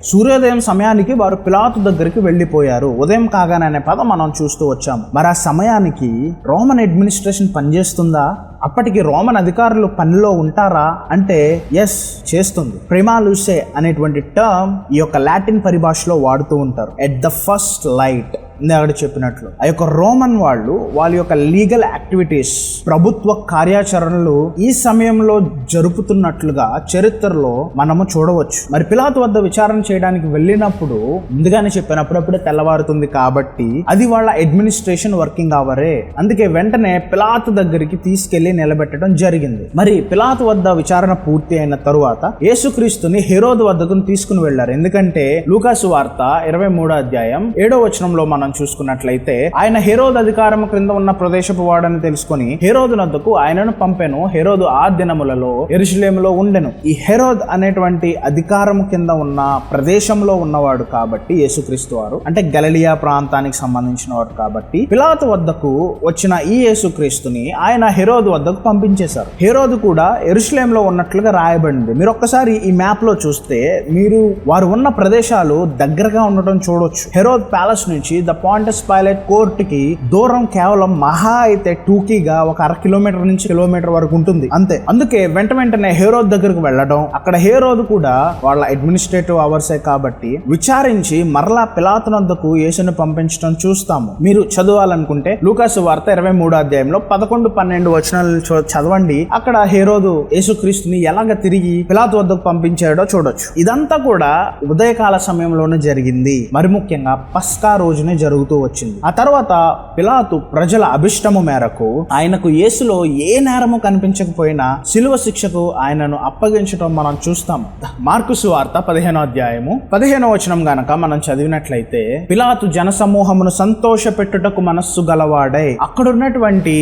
సూర్యోదయం సమయానికి వారు పిలాతు దగ్గరికి వెళ్ళిపోయారు. ఉదయం కాగానే అనే పదం మనం చూస్తూ వచ్చాము. మరి ఆ సమయానికి రోమన్ అడ్మినిస్ట్రేషన్ పనిచేస్తుందా? అప్పటికి రోమన్ అధికారులు పనిలో ఉంటారా అంటే ఎస్, చేస్తుంది. ప్రిమాలుసే అనేటువంటి టర్మ్ ఈ యొక్క లాటిన్ పరిభాషలో వాడుతూ ఉంటారు. ఎట్ ద ఫస్ట్ లైట్ ఇందాక చెప్పినట్లు ఆ యొక్క రోమన్ వాళ్ళు వాళ్ళ యొక్క లీగల్ యాక్టివిటీస్, ప్రభుత్వ కార్యాచరణలు ఈ సమయంలో జరుపుతున్నట్లుగా చరిత్రలో మనము చూడవచ్చు. మరి పిలాతు వద్ద విచారణ చేయడానికి వెళ్ళినప్పుడు ముందుగానే చెప్పినప్పుడప్పుడే తెల్లవారుతుంది కాబట్టి అది వాళ్ళ అడ్మినిస్ట్రేషన్ వర్కింగ్ అవరే. అందుకే వెంటనే పిలాతు దగ్గరికి తీసుకెళ్లి నిలబెట్టడం జరిగింది. మరి పిలాతు వద్ద విచారణ పూర్తి అయిన తరువాత యేసుక్రీస్తుని హెరోదు వద్దకు తీసుకుని వెళ్లారు. ఎందుకంటే లూకాసు వార్త 23వ అధ్యాయం 7వ వచనంలో మనం చూసుకున్నట్లయితే, ఆయన హెరోదు అధికారం క్రింద ఉన్న ప్రదేశపు వాడని తెలుసుకొని హెరోదు వద్దకు ఆయనను పంపెను. హెరోదు ఆ దినములలో యెరూషలేములో ఉండెను. ఈ హెరోద్ అనేటువంటి అధికారం కింద ఉన్న ప్రదేశంలో ఉన్నవాడు కాబట్టి యేసుక్రీస్తు వారు, అంటే గలిలియా ప్రాంతానికి సంబంధించిన వాడు కాబట్టి పిలాతు వద్దకు వచ్చిన ఈ యేసుక్రీస్తుని ఆయన హెరోదు వద్దకు పంపించేశారు. హెరోదు కూడా యెరూషలేములో ఉన్నట్లుగా రాయబడింది. మీరు ఒక్కసారి ఈ మ్యాప్ లో చూస్తే మీరు వారు ఉన్న ప్రదేశాలు దగ్గరగా ఉండటం చూడొచ్చు. హెరోద్ ప్యాలెస్ నుంచి ద పాంటస్ పైలట్ కోర్ట్ కి దూరం కేవలం మహా అయితే టూకీగా ఒక 1/2 కిలోమీటర్ నుంచి కిలోమీటర్ వరకు ఉంటుంది అంతే. అందుకే వెంటనే హెరోద్ దగ్గరకు వెళ్ళడం, అక్కడ హెరోద్ కూడా వాళ్ళ అడ్మినిస్ట్రేటివ్ అవర్సే కాబట్టి విచారించి మరలా పిలాతు వద్దకు యేసును పంపించడం చూస్తాము. మీరు చదవాలనుకుంటే లూకాసు వార్త 23వ అధ్యాయంలో 11-12 వచనాలు చదవండి. అక్కడ హెరోదు యేసుక్రీస్తుని ఎలాగ తిరిగి పిలాతు వద్దకు పంపించాడో చూడొచ్చు. ఇదంతా కూడా ఉదయకాల సమయంలోనే జరిగింది. మరి ముఖ్యంగా పస్కా రోజునే జరుగుతూ వచ్చింది. ఆ తర్వాత పిలాతు ప్రజల అభిష్టము మేరకు ఆయనకు యేసులో ఏ నేరము కనిపించకపోయినా శిలువ శిక్షకు ఆయనను అప్పగించడం మనం చూస్తాం. మార్కు సువార్త 15వ అధ్యాయము 15వ వచనం గనక మనం చదివినట్లయితే, పిలాతు జనసమూహమును సంతోష పెట్టుటకు మనస్సు గలవాడై, అక్కడ ఉన్నటువంటి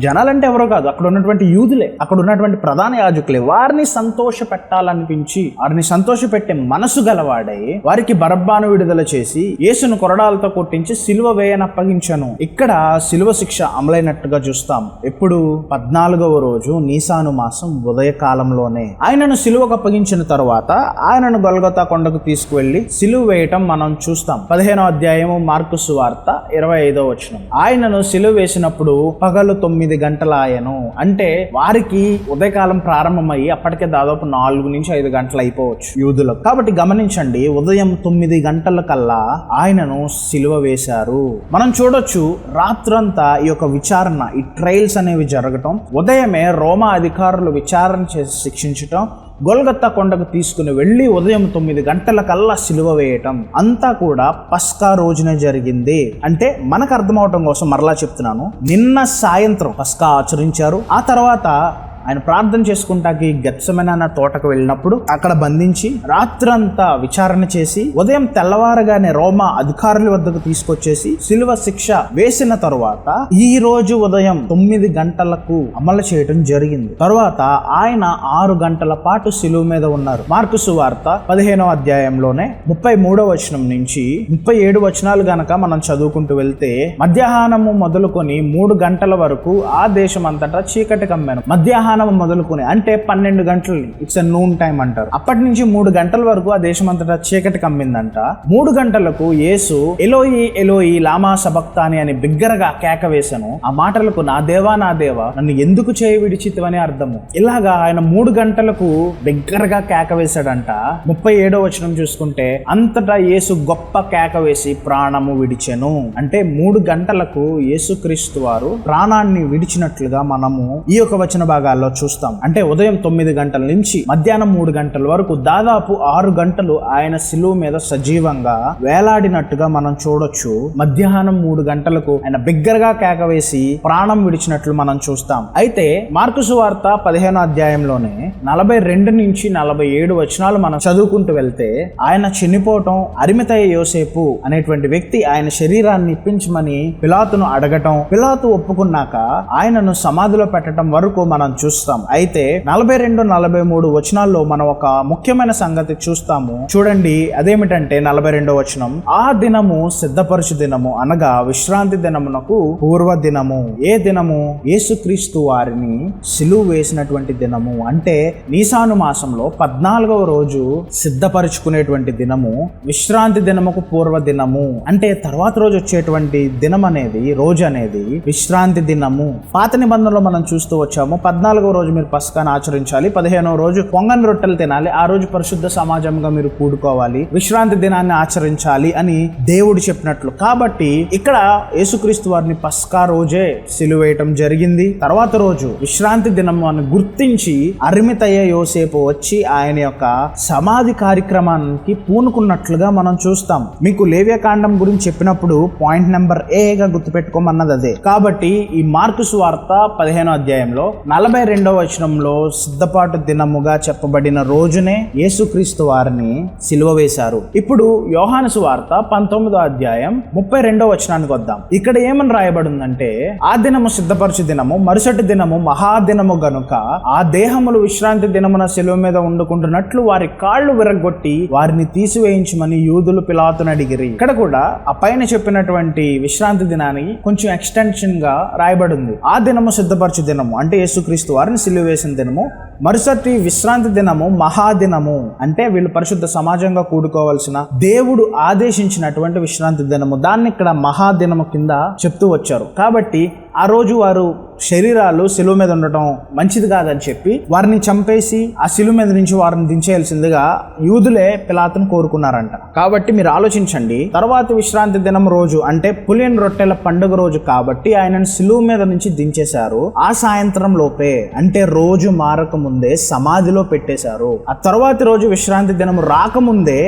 జనాలంటే ఎవరో కాదు, అక్కడ ఉన్నటువంటి యూదులే, అక్కడ ఉన్నటువంటి ప్రధాన యాజకులే, వారిని సంతోష పెట్టాలనిపించి వారిని సంతోష పెట్టే మనసు గలవాడై వారికి బరబ్బాను విడుదల చేసి యేసును కొరడాలతో కొట్టించి సిలువ వేయనప్పగించను. ఇక్కడ సిలువ శిక్ష అమలైనట్టుగా చూస్తాం. ఎప్పుడు? 14వ రోజు నీసాను మాసం ఉదయకాలంలోనే. ఆయనను సిలువకు అప్పగించిన తరువాత ఆయనను గొల్గొతా కొండకు తీసుకువెళ్లి సిలువ వేయటం మనం చూస్తాం. 15వ అధ్యాయము మార్కు సువార్త 25వ వచనం. ఆయనను సిలువ వేసినప్పుడు పగలు 9 గంటల ఆయను. అంటే వారికి ఉదయకాలం ప్రారంభమయ్యి అప్పటికే దాదాపు 4 నుంచి 5 గంటలు అయిపోవచ్చు యూదులకు. కాబట్టి గమనించండి, ఉదయం 9 గంటల కల్లా ఆయనను సిలువ వేశారు. మనం చూడొచ్చు రాత్రంతా ఈ యొక్క విచారణ, ఈ ట్రయల్స్ అనేవి జరగటం, ఉదయమే రోమా అధికారులు విచారణ చేసి శిక్షించటం, గొల్గొతా కొండకు తీసుకుని వెళ్ళి ఉదయం 9 గంటల కల్లా సిలువ వేయటం అంతా కూడా పస్కా రోజునే జరిగింది. అంటే మనకు అర్థమవటం కోసం మరలా చెప్తున్నాను, నిన్న సాయంత్రం పస్కా ఆచరించారు. ఆ తర్వాత ఆయన ప్రార్థన చేసుకుంటాకి గెత్సెమనే అన్న తోటకు వెళ్ళినప్పుడు అక్కడ బంధించి రాత్రంతా విచారణ చేసి ఉదయం తెల్లవారగానే రోమా అధికారుల వద్దకు తీసుకొచ్చేసి శిలువ శిక్ష వేసిన తరువాత ఈ రోజు ఉదయం 9 గంటలకు అమలు చేయడం జరిగింది. తరువాత ఆయన 6 గంటల పాటు శిలువ మీద ఉన్నారు. మార్కు సువార్త 15వ అధ్యాయంలోనే 33వ వచనం నుంచి 37 వచనాలు గనక మనం చదువుకుంటూ వెళ్తే మధ్యాహ్నము మొదలుకొని 3 గంటల వరకు ఆ దేశం అంతటా చీకటి కమ్మాను. మధ్యాహ్నం మొదలుకొని అంటే 12 గంటలు, ఇట్స్ ఎ నూన్ టైం అంటారు. అప్పటి నుంచి 3 గంటల వరకు ఆ దేశం అంతటా చీకటి కమ్మిందంట. 3 గంటలకు యేసు ఎలోయి ఎలోయి లామా సబక్తాని అని బిగ్గరగా కేక వేశాను. ఆ మాటలకు నా దేవా నన్ను ఎందుకు చేయి విడిచితివని అర్థము. ఇలాగా ఆయన 3 గంటలకు బిగ్గరగా కేక వేశాడంట. 37వ వచనం చూసుకుంటే అంతటా యేసు గొప్ప కేక వేసి ప్రాణము విడిచెను. అంటే 3 గంటలకు యేసుక్రీస్తు వారు ప్రాణాన్ని విడిచినట్లుగా మనము ఈ యొక్క వచన భాగాల్లో చూస్తాం. అంటే ఉదయం 9 గంటల నుంచి మధ్యాహ్నం 3 గంటల వరకు దాదాపు 6 గంటలు ఆయన శిలువ మీద సజీవంగా వేలాడినట్టుగా మనం చూడొచ్చు. మధ్యాహ్నం 3 గంటలకు ఆయన బిగ్గరగా కేక వేసి ప్రాణం విడిచినట్లు మనం చూస్తాం. అయితే మార్కు సువార్త 15వ అధ్యాయంలోనే 42 నుంచి 47 వచనాలు మనం చదువుకుంటూ వెళ్తే ఆయన చనిపోవటం, అరిమతయ యోసేపు అనేటువంటి వ్యక్తి ఆయన శరీరాన్ని ఇప్పించమని పిలాతును అడగటం, పిలాతు ఒప్పుకున్నాక ఆయనను సమాధిలో పెట్టడం వరకు మనం చూస్తాం. అయితే 42, 43 వచనాల్లో మనం ఒక ముఖ్యమైన సంగతి చూస్తాము. చూడండి, అదేమిటంటే 42వ వచనం, ఆ దినము సిద్ధపరచు దినము అనగా విశ్రాంతి దినమునకు పూర్వ దినము. ఏ దినము? యేసుక్రీస్తు వారిని సిలువ వేసినటువంటి దినము. అంటే నీసాను మాసంలో 14వ రోజు సిద్ధపరచుకునేటువంటి దినము, విశ్రాంతి దినముకు పూర్వ దినము. అంటే తర్వాత రోజు వచ్చేటువంటి దినం అనేది, రోజు అనేది విశ్రాంతి దినము. పాత నిబంధనలో మనం చూస్తూ వచ్చాము, 14వ రోజు మీరు పస్కాను ఆచరించాలి, 15వ రోజు పొంగని రొట్టెలు తినాలి, ఆ రోజు పరిశుద్ధ సమాజంగా మీరు కూడుకోవాలి, విశ్రాంతి దినాన్ని ఆచరించాలి అని దేవుడు చెప్పినట్లు. కాబట్టి ఇక్కడ యేసుక్రీస్తు వారిని పస్కా రోజే సిలువేయటం జరిగింది. తర్వాత రోజు విశ్రాంతి దినం అని గుర్తించి అరిమతయ యోసేపు వచ్చి ఆయన యొక్క సమాధి కార్యక్రమానికి పూనుకున్నట్లుగా మనం చూస్తాం. మీకు లేవ్యకాండం గురించి చెప్పినప్పుడు పాయింట్ నెంబర్ ఏగా గుర్తుపెట్టుకోమన్నది అదే. కాబట్టి ఈ మార్కు సువార్త 15వ అధ్యాయంలో 42వ వచనంలో సిద్ధపాటు దినముగా చెప్పబడిన రోజునే యేసుక్రీస్తు వారిని సిలువ వేశారు. ఇప్పుడు యోహాను సువార్త 19వ అధ్యాయం 32వ వచనానికి వద్దాం. ఇక్కడ ఏమని రాయబడిందంటే, ఆ దినము సిద్ధపరచు దినము, మరుసటి దినము మహాదినము గనుక ఆ దేహములు విశ్రాంతి దినమున సిలువ మీద వండుకుంటున్నట్లు వారి కాళ్ళు విరగొట్టి వారిని తీసివేయించమని యూదులు పిలాతును అడిగిరి. ఇక్కడ కూడా ఆ పైన చెప్పినటువంటి విశ్రాంతి దినానికి కొంచెం ఎక్స్టెన్షన్ గా రాయబడింది. ఆ దినము సిద్ధపరచు దినము అంటే యేసుక్రీస్తు వారిని సిలువ వేసిన దినము, మరుసటి విశ్రాంతి దినము మహాదినము అంటే వీళ్ళు పరిశుద్ధ సమాజంగా కూడుకోవాల్సిన దేవుడు ఆదేశించినటువంటి విశ్రాంతి దినము. దాన్ని ఇక్కడ మహాదినము కింద చెప్తూ వచ్చారు. కాబట్టి ఆ రోజు వారు శరీరాలు శిలువ మీద ఉండటం మంచిది కాదని చెప్పి వారిని చంపేసి ఆ శిలువ మీద నుంచి వారిని దించేయాల్సిందిగా యూదులే పిలాతును కోరుకున్నారంట. కాబట్టి మీరు ఆలోచించండి, తర్వాత విశ్రాంతి దినం రోజు అంటే పులియన్ రొట్టెల పండుగ రోజు కాబట్టి ఆయనను శిలువ మీద నుంచి దించేశారు. ఆ సాయంత్రం లోపే అంటే రోజు మారక ముందే సమాధిలో పెట్టేశారు. ఆ తర్వాతి రోజు విశ్రాంతి దినం రాకముందే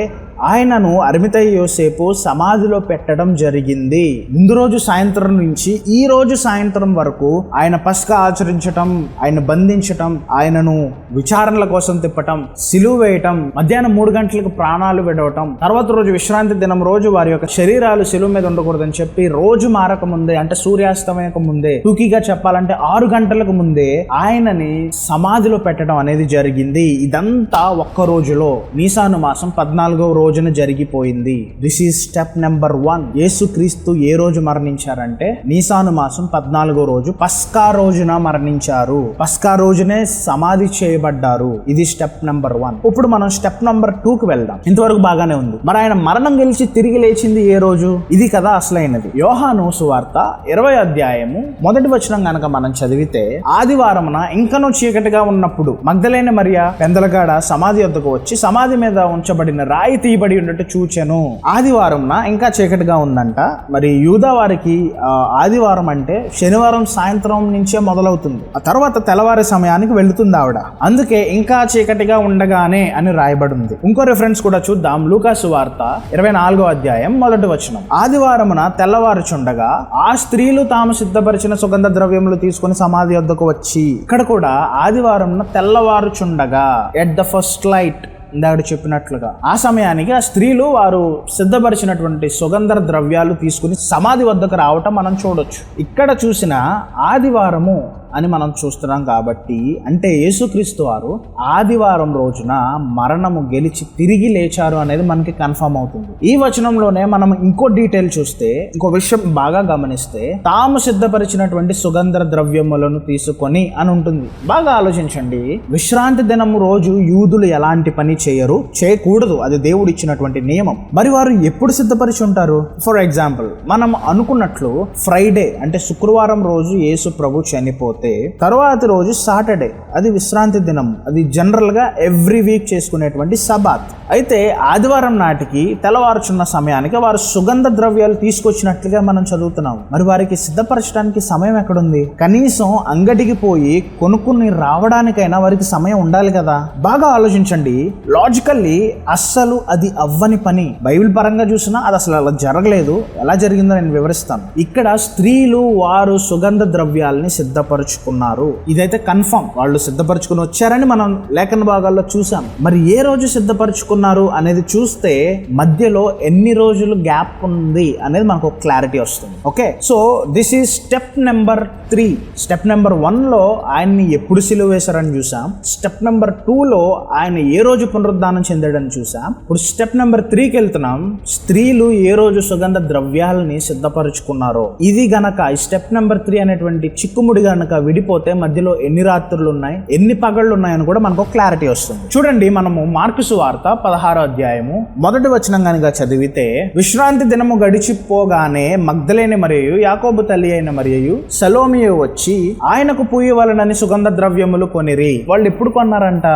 ఆయనను అరిమతయ యోసేపు సమాధిలో పెట్టడం జరిగింది. ముందు రోజు సాయంత్రం నుంచి ఈ రోజు సాయంత్రం వరకు ఆయన పస్కా ఆచరించటం, ఆయన బంధించటం, ఆయనను విచారణల కోసం తిప్పటం, సిలువ వేయటం, మధ్యాహ్నం 3 గంటలకు ప్రాణాలు విడవటం, తర్వాత రోజు విశ్రాంతి దినం రోజు వారి యొక్క శరీరాలు సిలువ మీద ఉండకూడదని చెప్పి రోజు మారక ముందే అంటే సూర్యాస్తమయక ముందే, టూకీగా చెప్పాలంటే 6 గంటలకు ముందే ఆయనని సమాధిలో పెట్టడం అనేది జరిగింది. ఇదంతా ఒక్క రోజులో నీసాను మాసం 14వ రోజున జరిగిపోయింది. This is step number 1. యేసుక్రీస్తు ఏ రోజు మరణించారంటే నీసాను మాసం 14వ రోజు పస్కా రోజున మరణించారు. పస్కా రోజునే సమాధి చేయబడ్డారు. ఇది స్టెప్ నెంబర్ 1. ఇప్పుడు మనం స్టెప్ నెంబర్ 2కి వెళ్దాం. ఇంతవరకు బాగానే ఉంది. మరి ఆయన మరణం గెలిచి తిరిగి లేచింది ఏ రోజు? ఇది కదా అసలైనది. యోహాను సువార్త 20వ అధ్యాయము 1వ వచనం గనక మనం చదివితే, ఆదివారమున ఇంకనూ చీకటిగా ఉన్నప్పుడు మగ్దలేనే మరియ పెందలగాడ సమాధి వద్దకు వచ్చి సమాధి మీద ఉంచబడిన రాయి తీయబడి ఉన్నట్టు చూచెను. ఆదివారంన ఇంకా చీకటిగా ఉందంట. మరి యూదా వారికి ఆదివారం అంటే శనివారం సాయంత్రం నుంచే మొదలవుతుంది, ఆ తర్వాత తెల్లవారి సమయానికి వెళుతుంది ఆవిడ. అందుకే ఇంకా చీకటిగా ఉండగానే అని రాయబడింది. ఇంకో రిఫరెన్స్ కూడా చూద్దాం. లూకాసు వార్త 24వ అధ్యాయం 1వ వచనం. ఆదివారమున తెల్లవారుచుండగా ఆ స్త్రీలు తాము సిద్ధపరిచిన సుగంధ ద్రవ్యములు తీసుకుని సమాధి వద్దకు వచ్చి, ఇక్కడ కూడా ఆదివారమున తెల్లవారుచుండగా, ఎట్ ద ఫస్ట్ లైట్, ఇందాక చెప్పినట్లుగా ఆ సమయానికి ఆ స్త్రీలు వారు సిద్ధపరిచినటువంటి సుగంధ ద్రవ్యాలు తీసుకుని సమాధి వద్దకు రావటం మనం చూడొచ్చు. ఇక్కడ చూసిన ఆదివారము అని మనం చూస్తున్నాం కాబట్టి, అంటే యేసుక్రీస్తు వారు ఆదివారం రోజున మరణము గెలిచి తిరిగి లేచారు అనేది మనకి కన్ఫర్మ్ అవుతుంది. ఈ వచనంలోనే మనం ఇంకో డీటెయిల్ చూస్తే, ఇంకో విషయం బాగా గమనిస్తే, తాము సిద్ధపరిచినటువంటి సుగంధ ద్రవ్యములను తీసుకొని అని ఉంటుంది. బాగా ఆలోచించండి. విశ్రాంతి దినము రోజు యూదులు ఎలాంటి పని చేయకూడదు, అది దేవుడు ఇచ్చినటువంటి నియమం. మరి వారు ఎప్పుడు సిద్ధపరిచి ఉంటారు? ఫర్ ఎగ్జాంపుల్, మనం అనుకున్నట్లు ఫ్రైడే అంటే శుక్రవారం రోజు యేసు ప్రభు చనిపోతే తరువాతి రోజు సాటర్డే, అది విశ్రాంతి దినం. అది జనరల్ గా ఎవ్రీ వీక్ చేసుకునేటువంటి సబాత్. అయితే ఆదివారం నాటికి తెల్లవారుచున్న సమయానికి వారు సుగంధ ద్రవ్యాలు తీసుకొచ్చినట్లుగా మనం చదువుతున్నాం. మరి వారికి సిద్ధపరచడానికి సమయం ఎక్కడుంది? కనీసం అంగడికి పోయి కొనుక్కుని రావడానికైనా వారికి సమయం ఉండాలి కదా. బాగా ఆలోచించండి. లాజికల్లీ అస్సలు అది అవ్వని పని. బైబిల్ పరంగా చూసినా అది అసలు అలా జరగలేదు. ఎలా జరిగిందో నేను వివరిస్తాను. ఇక్కడ స్త్రీలు వారు సుగంధ ద్రవ్యాలని సిద్ధపరచుకున్నారు. ఇదైతే కన్ఫర్మ్, వాళ్ళు సిద్ధపరచుకుని వచ్చారని మనం లేఖన భాగాల్లో చూసాం. మరి ఏ రోజు సిద్ధపరచుకున్నారు అనేది చూస్తే మధ్యలో ఎన్ని రోజులు గ్యాప్ ఉంది అనేది మనకు ఒక క్లారిటీ వస్తుంది. Okay, so this is step number 3. Step number 1లో ఆయన్ని ఎప్పుడు సిలువ వేశారని చూసాం. స్టెప్ నెంబర్ 2లో ఆయన ఏ రోజు పునరుద్ధానం చెందాడని చూసాం. ఇప్పుడు స్టెప్ నెంబర్ 3కి వెళ్తున్నాం. స్త్రీలు ఏ రోజు సుగంధ ద్రవ్యాలని సిద్ధపరచుకున్నారో. ఇది గనక ఈ స్టెప్ నెంబర్ 3 అనేటువంటి చిక్కుముడి గనక విడిపోతే మధ్యలో ఎన్ని రాత్రులు ఉన్నాయి, ఎన్ని పగళ్ళు ఉన్నాయని కూడా మనకు క్లారిటీ వస్తుంది. చూడండి, మనము మార్కు సువార్త 16వ అధ్యాయము 1వ వచనం కనుక చదివితే, విశ్రాంతి దినము గడిచిపోగానే మగ్దలేని మరియు యాకోబు తల్లి అయిన మరియు సలోమియు వచ్చి ఆయనకు పూయవలనని సుగంధ ద్రవ్యములు కొనిరి. వాళ్ళు ఎప్పుడు కొన్నారంట?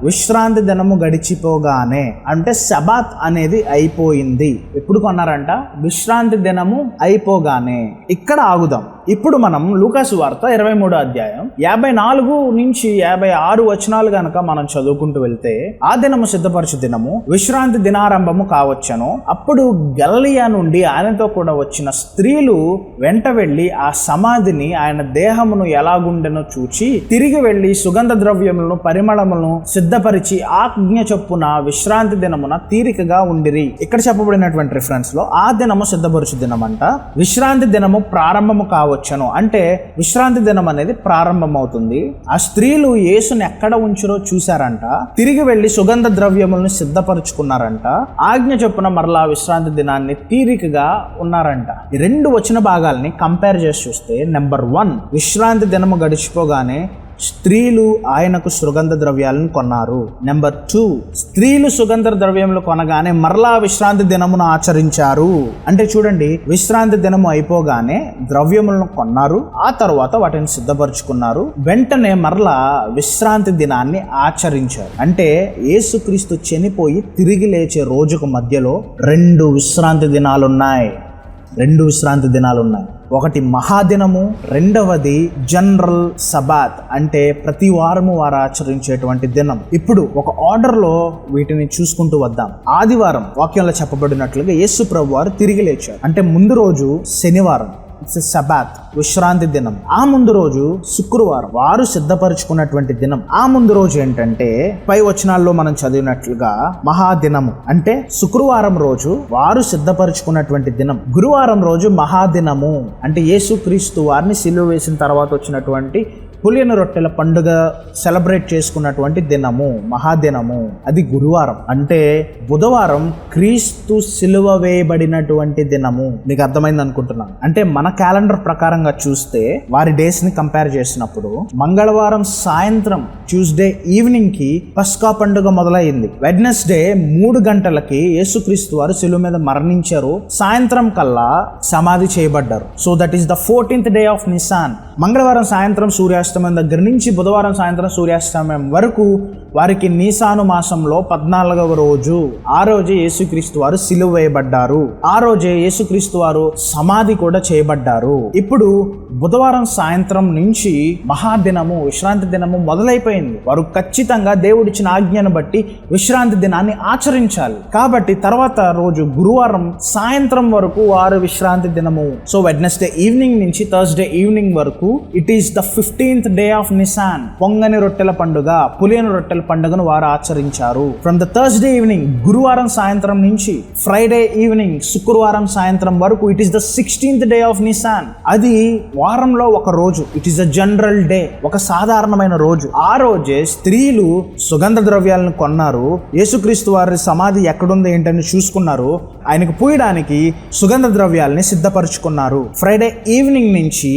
విశ్రాంతి దినము గడిచిపోగానే, అంటే సబాత్ అనేది అయిపోయింది. ఎప్పుడు కొన్నారంట? విశ్రాంతి దినము అయిపోగానే. ఇక్కడ ఆగుదాం. ఇప్పుడు మనం లూకాసు వార్త 23వ అధ్యాయం 54 నుంచి 56 వచనాలు గనక మనం చదువుకుంటూ వెళ్తే, ఆ దినము సిద్ధపరచు దినము విశ్రాంతి దినారంభము కావచ్చును. అప్పుడు గలిలయ నుండి ఆయనతో కూడా వచ్చిన స్త్రీలు వెంట వెళ్లి ఆ సమాధిని, ఆయన దేహమును ఎలాగుండెనో చూచి తిరిగి వెళ్లి సుగంధ ద్రవ్యములను పరిమళములను సిద్ధపరిచి ఆజ్ఞ చొప్పున విశ్రాంతి దినమున తీరికగా ఉండిరి. ఇక్కడ చెప్పబడినటువంటి రిఫరెన్స్ లో ఆ దినము సిద్ధపరచు దినం అంట. విశ్రాంతి దినము ప్రారంభము కావచ్చు, అంటే విశ్రాంతి దినం అనేది ప్రారంభమవుతుంది. ఆ స్త్రీలు యేసుని ఎక్కడ ఉంచారో చూశారంట. తిరిగి వెళ్లి సుగంధ ద్రవ్యములను సిద్ధపరచుకున్నారంట. ఆజ్ఞ చొప్పున మరలా విశ్రాంతి దినాన్ని తీరికగా ఉన్నారంట. ఈ 2 వచన భాగాల్ని కంపేర్ చేసి చూస్తే, నెంబర్ 1, విశ్రాంతి దినము గడిచిపోగానే స్త్రీలు ఆయనకు సుగంధ ద్రవ్యాలను కొన్నారు. నెంబర్ 2, స్త్రీలు సుగంధ ద్రవ్యములు కొనగానే మరలా విశ్రాంతి దినమును ఆచరించారు. అంటే చూడండి, విశ్రాంతి దినము అయిపోగానే ద్రవ్యములను కొన్నారు, ఆ తర్వాత వాటిని సిద్ధపరచుకున్నారు, వెంటనే మరలా విశ్రాంతి దినాన్ని ఆచరించారు. అంటే యేసుక్రీస్తు చనిపోయి తిరిగి లేచే రోజుకు మధ్యలో 2 విశ్రాంతి దినాలున్నాయి. 2 విశ్రాంతి దినాలున్నాయి. ఒకటి మహాదినము, రెండవది జనరల్ సబాత్, అంటే ప్రతి వారము వారు ఆచరించేటువంటి దినం. ఇప్పుడు ఒక ఆర్డర్లో వీటిని చూసుకుంటూ వద్దాం. ఆదివారం వాక్యంలో చెప్పబడినట్లుగా యేసు ప్రభు వారు తిరిగి లేచారు. అంటే ముందు రోజు శనివారం, సబాత్, విశ్రాంతి దినం. ఆ ముందు రోజు శుక్రవారం, వారు సిద్ధపరచుకున్నటువంటి దినం. ఆ ముందు రోజు ఏంటంటే పై వచనాల్లో మనం చదివినట్లుగా మహాదినము, అంటే శుక్రవారం రోజు వారు సిద్ధపరచుకున్నటువంటి దినం. గురువారం రోజు మహాదినము, అంటే యేసుక్రీస్తు వారిని సిలువ వేసిన తర్వాత వచ్చినటువంటి పులియన రొట్టెల పండుగ సెలబ్రేట్ చేసుకున్నటువంటి దినము, మహాదినము. అది గురువారం. అంటే బుధవారం క్రీస్తు సిలువ వేయబడినటువంటి దినము. నీకు అర్థమైంది అనుకుంటున్నాను. అంటే మన క్యాలెండర్ ప్రకారంగా చూస్తే వారి డేస్ ని కంపేర్ చేసినప్పుడు మంగళవారం సాయంత్రం, ట్యూస్డే ఈవినింగ్ కి పస్కా పండుగ మొదలైంది. వెడ్నెస్డే 3 గంటలకి యేసుక్రీస్తు వారు సిలువ మీద మరణించారు. సాయంత్రం కల్లా సమాధి చేయబడ్డారు. So that is the 14th day of Nisan. మంగళవారం సాయంత్రం సూర్యాస్తమయం సూర్యాస్తమయం దగ్గర నుంచి బుధవారం సాయంత్రం సూర్యాస్తమయం వరకు వారికి నీసాను మాసంలో 14వ రోజు. ఆ రోజే యేసుక్రీస్తు వారు సిలువ వేయబడ్డారు. ఆ రోజే యేసుక్రీస్తు వారు సమాధి కూడా చేయబడ్డారు. ఇప్పుడు బుధవారం సాయంత్రం నుంచి మహాదినము, విశ్రాంతి దినము మొదలైపోయింది. వారు ఖచ్చితంగా దేవుడిచ్చిన ఆజ్ఞను బట్టి విశ్రాంతి దినాన్ని ఆచరించాలి. కాబట్టి తర్వాత రోజు గురువారం సాయంత్రం వరకు వారు విశ్రాంతి దినము. సో వెడ్నెస్డే ఈవినింగ్ నుంచి థర్స్డే ఈవినింగ్ వరకు it is the 15th day of Nisan. పొంగని రొట్టెల పండుగ, పులియని రొట్టెల పండుగను వారు ఆచరించారు. ఫ్రమ్ ద థర్స్డే ఈవినింగ్, గురువారం సాయంత్రం నుంచి ఫ్రైడే ఈవినింగ్, శుక్రవారం సాయంత్రం వరకు it is the 16th day of Nissan. అది వారంలో ఒక రోజు. It is a general day, ఒక సాధారణమైన రోజు. ఆ రోజే స్త్రీలు సుగంధ ద్రవ్యాలను కొన్నారు. యేసుక్రీస్తు వారి సమాధి ఎక్కడుంది ఏంటని చూసుకున్నారు. ఆయనకు పూయడానికి సుగంధ ద్రవ్యాలని సిద్ధపరచుకున్నారు. ఫ్రైడే ఈవినింగ్ నుంచి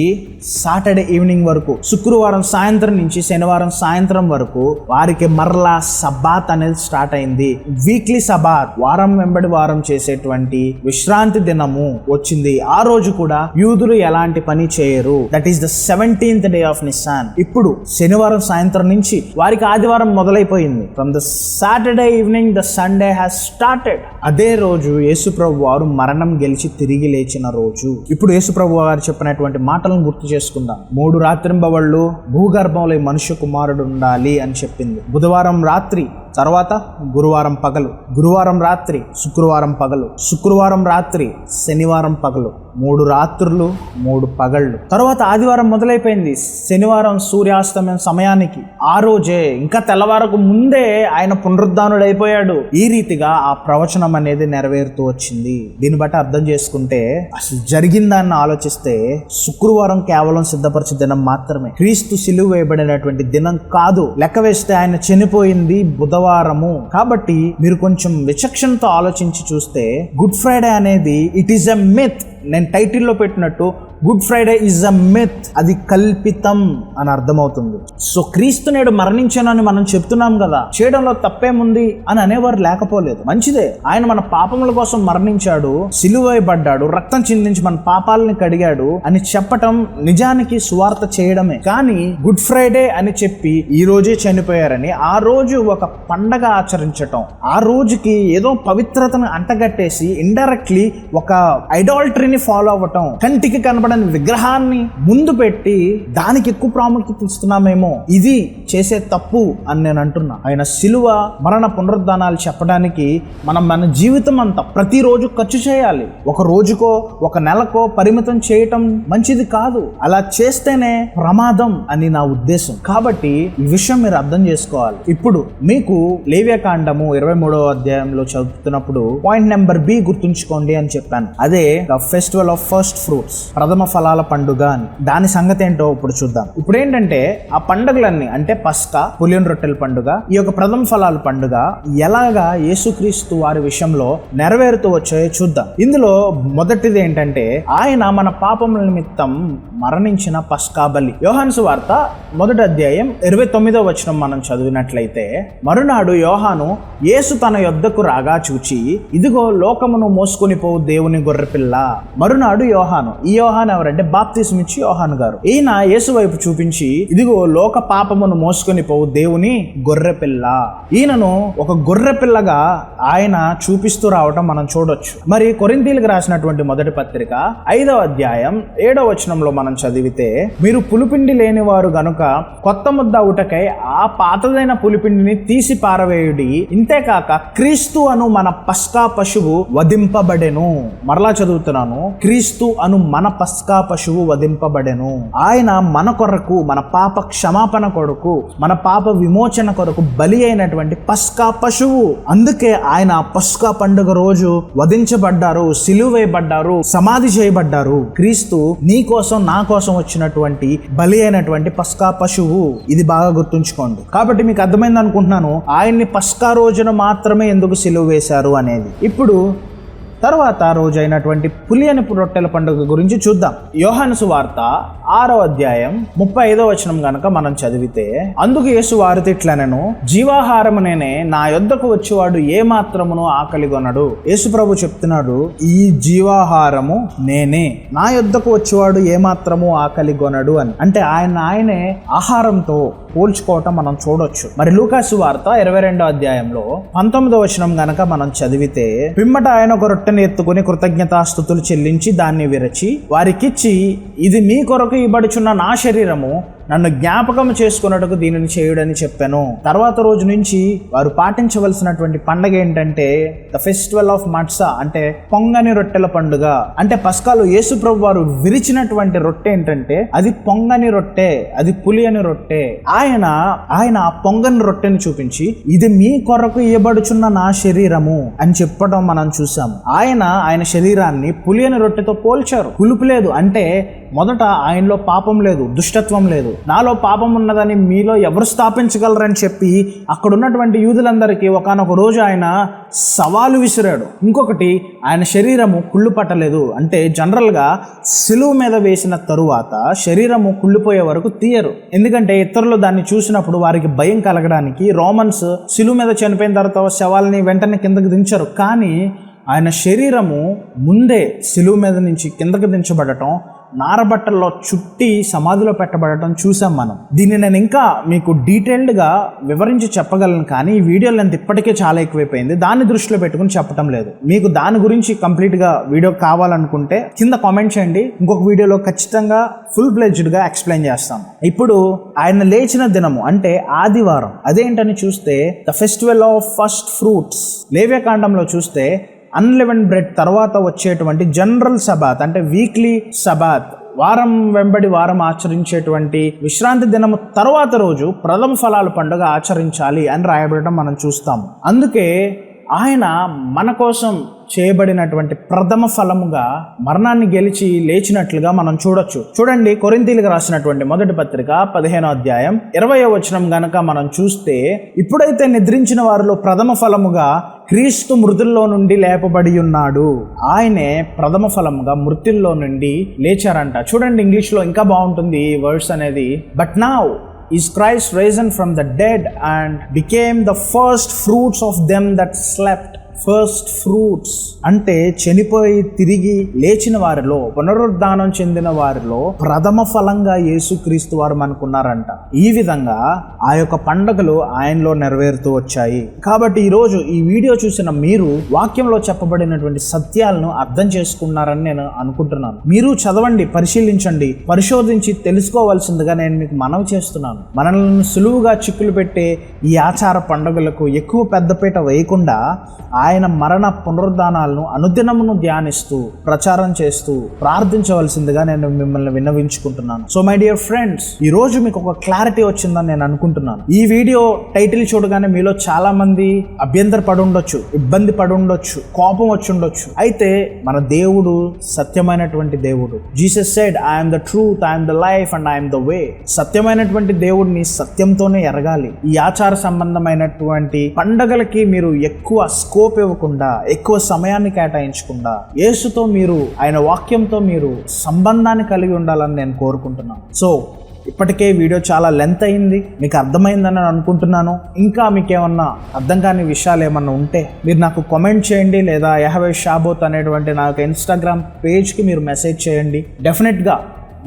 సాటర్డే ఈవినింగ్ వరకు, శుక్రవారం సాయంత్రం నుంచి శనివారం సాయంత్రం వరకు వారికి మరలా సబాత్ అనేది స్టార్ట్ అయింది. వీక్లీ సబాత్, వారం వెంబడి వారం చేసేటువంటి విశ్రాంతి దినము వచ్చింది. ఆ రోజు కూడా యూదులు ఎలాంటి పని చేయరు. That is the 17th day of Nisan. ఇప్పుడు శనివారం సాయంత్రం నుంచి వారికి ఆదివారం మొదలైపోయింది. From the Saturday evening the Sunday has started. అదే రోజు యేసుప్రభు వారు మరణం గెలిచి తిరిగి లేచిన రోజు. ఇప్పుడు యేసుప్రభు వారు చెప్పినటువంటి మాటలను గుర్తు చేసుకుందాం. 3 రాత్రింబవళ్ళు భూగర్భంలో మనుష్య కుమారుడు ఉండాలి అని చెప్పింది. బుధవారం రాత్రి, తర్వాత గురువారం పగలు, గురువారం రాత్రి శుక్రవారం పగలు, శుక్రవారం రాత్రి శనివారం పగలు. 3 రాత్రులు 3 పగళ్ళు. తర్వాత ఆదివారం మొదలైపోయింది. శనివారం సూర్యాస్తమయం సమయానికి ఆ రోజే, ఇంకా తెల్లవారకు ముందే ఆయన పునరుద్ధానుడైపోయాడు. ఈ రీతిగా ఆ ప్రవచనం అనేది నెరవేరుతూ వచ్చింది. దీన్ని బట్టి అర్థం చేసుకుంటే, అసలు జరిగిందాన్ని ఆలోచిస్తే శుక్రవారం కేవలం సిద్ధపరచే దినం మాత్రమే, క్రీస్తు సిలువ వేయబడినటువంటి దినం కాదు. లెక్క వేస్తే ఆయన చనిపోయింది బుధవారము. కాబట్టి మీరు కొంచెం విచక్షణతో ఆలోచించి చూస్తే, గుడ్ ఫ్రైడే అనేది ఇట్ ఈస్ ఎ మిత్. నేను టైటిల్లో పెట్టినట్టు good Friday is a myth. అది కల్పితం అని అర్థమవుతుంది. సో క్రీస్తు నేడు మరణించానని మనం చెప్తున్నాం కదా, చేయడంలో తప్పేముంది అని అనేవారు లేకపోలేదు. మంచిదే, ఆయన మన పాపముల కోసం మరణించాడు, సిలువైబడ్డాడు, రక్తం చిందించి మన పాపాలని కడిగాడు అని చెప్పటం నిజానికి సువార్త చేయడమే. కానీ గుడ్ ఫ్రైడే అని చెప్పి ఈ రోజే చనిపోయారని ఆ రోజు ఒక పండగ ఆచరించటం, ఆ రోజుకి ఏదో పవిత్రతను అంటగట్టేసి ఇండైరెక్ట్లీ ఒక ఐడాల్టరీని ఫాలో అవ్వటం, కంటికి కనబడని విగ్రహాన్ని ముందు పెట్టి దానికి ఎక్కువ ప్రాముఖ్యత ఇస్తున్నామేమో, ఇది చేసే తప్పు అని నేను అంటున్నా. ఆయన సిలువ మరణ పునరుద్ధానాలు చెప్పడానికి మనం మన జీవితం అంతా ప్రతిరోజు ఖర్చు చేయాలి. ఒక రోజుకో ఒక నెలకో పరిమితం చేయటం మంచిది కాదు. అలా చేస్తేనే ప్రమాదం అని నా ఉద్దేశం. కాబట్టి ఈ విషయం మీరు అర్థం చేసుకోవాలి. ఇప్పుడు మీకు లేవ్యకాండము 23వ అధ్యాయంలో చదువుతున్నప్పుడు పాయింట్ నెంబర్ B గుర్తుంచుకోండి అని చెప్పాను. అదే the festival of first fruits, ప్రథమ ఫలాల పండుగ అని. దాని సంగతి ఏంటో ఇప్పుడు చూద్దాం. ఇప్పుడు ఏంటంటే ఆ పండుగలన్నీ, అంటే పస్కా, పులియని రొట్టెల పండుగ, ఈ యొక్క ప్రథమ ఫలాల పండుగ ఎలాగా యేసుక్రీస్తు వారి విషయంలో నెరవేరుతూ వచ్చాయో చూద్దాం. ఇందులో మొదటిది ఏంటంటే, ఆయన మన పాపముల నిమిత్తం మరణించిన పస్కా బలి. యోహాను సువార్త 1వ అధ్యాయం 29వ వచనం మనం చదివినట్లయితే, మరునాడు యోహాను యేసు తన యొద్దకు రాగా చూచి, ఇదిగో లోకమును మోసుకొని పోవు దేవుని గొర్రెపిల్ల. మరునాడు యోహాను, ఈ యోహాను ఎవరంటే బాప్తిస్మ ఇచ్చి యోహాను గారు. ఈయన యేసు వైపు చూపించి, ఇదిగో లోక పాపమును మోసుకొని పోవు దేవుని గొర్రెపిల్ల. ఈయనను ఒక గొర్రెపిల్లగా ఆయన చూపిస్తూ రావటం మనం చూడొచ్చు. మరి కొరింథీయులకు రాసినటువంటి మొదటి పత్రిక 5వ అధ్యాయం 7వ వచనంలో మనం చదివితే, మీరు పులిపిండి లేని వారు గనుక కొత్త ముద్ద అవుటకై ఆ పాతదైన పులిపిండిని తీసి పారవేయుడి. ఇంతేకాక క్రీస్తు అను మన పస్కా పశువు వధింపబడెను. మరలా చదువుతున్నాను, క్రీస్తు అను మన పస్కా పశువు వధింపబడెను. ఆయన మన కొరకు, మన పాప క్షమాపణ కొరకు, మన పాప విమోచన కొరకు బలి అయినటువంటి పస్కా పశువు. అందుకే ఆయన పస్కా పండుగ రోజు వధించబడ్డారు, సిలువ వేయబడ్డారు, సమాధి చేయబడ్డారు. క్రీస్తు నీ కోసం నా కోసం వచ్చినటువంటి బలి అయినటువంటి పస్కా పశువు. ఇది బాగా గుర్తుంచుకోండి. కాబట్టి మీకు అర్థమైంది అనుకుంటున్నాను ఆయన్ని పస్కా రోజున మాత్రమే ఎందుకు సిలువ వేశారు అనేది. ఇప్పుడు తర్వాత రోజైనటువంటి పులియని రొట్టెల పండుగ గురించి చూద్దాం. యోహాను సువార్త 6వ అధ్యాయం 35వ వచనం గనక మనం చదివితే, అందుకు యేసు వారితో ఇట్లనెను, జీవాహారము నేనే, నా యొద్దకు వచ్చేవాడు ఏ మాత్రమును ఆకలిగొనడు. యేసు ప్రభు చెప్తున్నాడు, ఈ జీవాహారము నేనే, నా యొద్దకు వచ్చేవాడు ఏ మాత్రము ఆకలిగొనడు అని. అంటే ఆయనే ఆహారంతో పోల్చుకోవటం మనం చూడొచ్చు. మరి లూకాసు వార్త 22వ అధ్యాయంలో 19వ వచనం గనక మనం చదివితే, పిమ్మట ఆయన ఒక రొట్టెని ఎత్తుకుని కృతజ్ఞతాస్తుతులు చెల్లించి దాన్ని విరచి వారికిచ్చి, ఇది మీ కొరకు ఇవ్వబడుచున్న నా శరీరము, నన్ను జ్ఞాపకం చేసుకున్నట్టుకు దీనిని చేయుడని చెప్పాను. తర్వాత రోజు నుంచి వారు పాటించవలసినటువంటి పండుగ ఏంటంటే ద ఫెస్టివల్ ఆఫ్ మట్సా, అంటే పొంగని రొట్టెల పండుగ. అంటే పస్కాలో యేసు ప్రభు వారు విరిచినటువంటి రొట్టె ఏంటంటే అది పొంగని రొట్టె, అది పులియని రొట్టె. ఆయన ఆ పొంగని రొట్టెని చూపించి, ఇది మీ కొరకు ఇవ్వబడుచున్న నా శరీరము అని చెప్పడం మనం చూసాం. ఆయన శరీరాన్ని పులియని రొట్టెతో పోల్చారు. పులుపు లేదు అంటే మొదట ఆయనలో పాపం లేదు, దుష్టత్వం లేదు. నాలో పాపం ఉన్నదని మీలో ఎవరు స్థాపించగలరని చెప్పి అక్కడ ఉన్నటువంటి యూదులందరికీ ఒకానొక రోజు ఆయన సవాలు విసిరాడు. ఇంకొకటి, ఆయన శరీరము కుళ్ళు పట్టలేదు. అంటే జనరల్గా సిలువ మీద వేసిన తరువాత శరీరము కుళ్ళిపోయే వరకు తీయరు. ఎందుకంటే ఇతరులు దాన్ని చూసినప్పుడు వారికి భయం కలగడానికి రోమన్స్ సిలువ మీద చనిపోయిన తర్వాత శవాలని వెంటనే కిందకి దించరు. కానీ ఆయన శరీరము ముందే సిలువ మీద నుంచి కిందకి దించబడటం, నారబట్టల్లో చుట్టి సమాధిలో పెట్టబడటం చూసాం మనం. దీన్ని నేను ఇంకా మీకు డీటెయిల్డ్గా వివరించి చెప్పగలను, కానీ ఈ వీడియో లెంత్ ఇప్పటికే చాలా ఎక్కువైపోయింది. దాన్ని దృష్టిలో పెట్టుకుని చెప్పటం లేదు. మీకు దాని గురించి కంప్లీట్గా వీడియో కావాలనుకుంటే కింద కామెంట్ చేయండి, ఇంకొక వీడియోలో ఖచ్చితంగా ఫుల్ ఫ్లెడ్జ్డ్గా ఎక్స్ప్లెయిన్ చేస్తాం. ఇప్పుడు ఆయన లేచిన దినము అంటే ఆదివారం, అదేంటని చూస్తే the festival of first fruits. లేవ్యకాండంలో చూస్తే అన్లెవెన్ బ్రెడ్ తర్వాత వచ్చేటువంటి జనరల్ సబాత్, అంటే వీక్లీ సబాత్, వారం వెంబడి వారం ఆచరించేటువంటి విశ్రాంతి దినము తర్వాత రోజు ప్రథమ ఫలాల పండుగ ఆచరించాలి అని రాయబడటం మనం చూస్తాము. అందుకే ఆయన మన కోసం చేయబడినటువంటి ప్రథమ ఫలముగా మరణాన్ని గెలిచి లేచినట్లుగా మనం చూడొచ్చు. చూడండి, కొరింథీయులకు రాసినటువంటి మొదటి పత్రిక 15వ అధ్యాయం 20వ వచనం గనక మనం చూస్తే, ఇప్పుడైతే నిద్రించిన వారిలో ప్రథమ ఫలముగా క్రీస్తు మృతుల్లో నుండి లేపబడి ఉన్నాడు. ఆయనే ప్రథమ ఫలముగా మృతుల్లో నుండి లేచారంట. చూడండి, ఇంగ్లీష్లో ఇంకా బాగుంటుంది ఈ వర్డ్స్ అనేది. But now is Christ risen from the dead and became the first fruits of them that slept. First fruits అంటే చనిపోయి తిరిగి లేచిన వారిలో, పునరుద్ధానం చెందిన వారిలో ప్రథమ ఫలంగా యేసుక్రీస్తు వారు మనకున్నారంట. ఈ విధంగా ఆ యొక్క పండుగలు ఆయనలో నెరవేరుతూ వచ్చాయి. కాబట్టి ఈరోజు ఈ వీడియో చూసిన మీరు వాక్యంలో చెప్పబడినటువంటి సత్యాలను అర్థం చేసుకున్నారని నేను అనుకుంటున్నాను. మీరు చదవండి, పరిశీలించండి, పరిశోధించి తెలుసుకోవాల్సిందిగా నేను మీకు మనవి చేస్తున్నాను. మనల్ని సులువుగా చిక్కులు పెట్టే ఈ ఆచార పండుగలకు ఎక్కువ పెద్దపీట వేయకుండా ఆయన మరణ పునరుద్ధానాలను అనుదినమును ధ్యానిస్తూ ప్రచారం చేస్తూ ప్రార్థించవలసిందిగా నేను మిమ్మల్ని విన్నవించుకుంటున్నాను. సో మై డియర్ ఫ్రెండ్స్, ఈ రోజు మీకు ఒక క్లారిటీ వచ్చిందని నేను అనుకుంటున్నాను. ఈ వీడియో టైటిల్ చూడగానే మీలో చాలా మంది అభ్యంతర పడి ఉండొచ్చు, ఇబ్బంది పడి ఉండొచ్చు, కోపం వచ్చి ఉండొచ్చు. అయితే మన దేవుడు సత్యమైనటువంటి దేవుడు. Jesus said, I am the truth, I am the life and I am the way. సత్యమైనటువంటి దేవుడిని సత్యంతోనే ఎరగాలి. ఈ ఆచార సంబంధమైనటువంటి పండగలకి మీరు ఎక్కువ స్కోప్ ఇవ్వకుండా, ఎక్కువ సమయాన్ని కేటాయించకుండా, యేసుతో మీరు, ఆయన వాక్యంతో మీరు సంబంధాన్ని కలిగి ఉండాలని నేను కోరుకుంటున్నాను. సో ఇప్పటికే వీడియో చాలా లెంత్ అయింది, మీకు అర్థమైందని అనుకుంటున్నాను. ఇంకా మీకేమన్నా అర్థం కాని విషయాలు ఏమన్నా ఉంటే మీరు నాకు కామెంట్ చేయండి, లేదా యెహోవా షాబోత్ అనేటువంటి నా యొక్క ఇన్స్టాగ్రామ్ పేజ్కి మీరు మెసేజ్ చేయండి. డెఫినెట్గా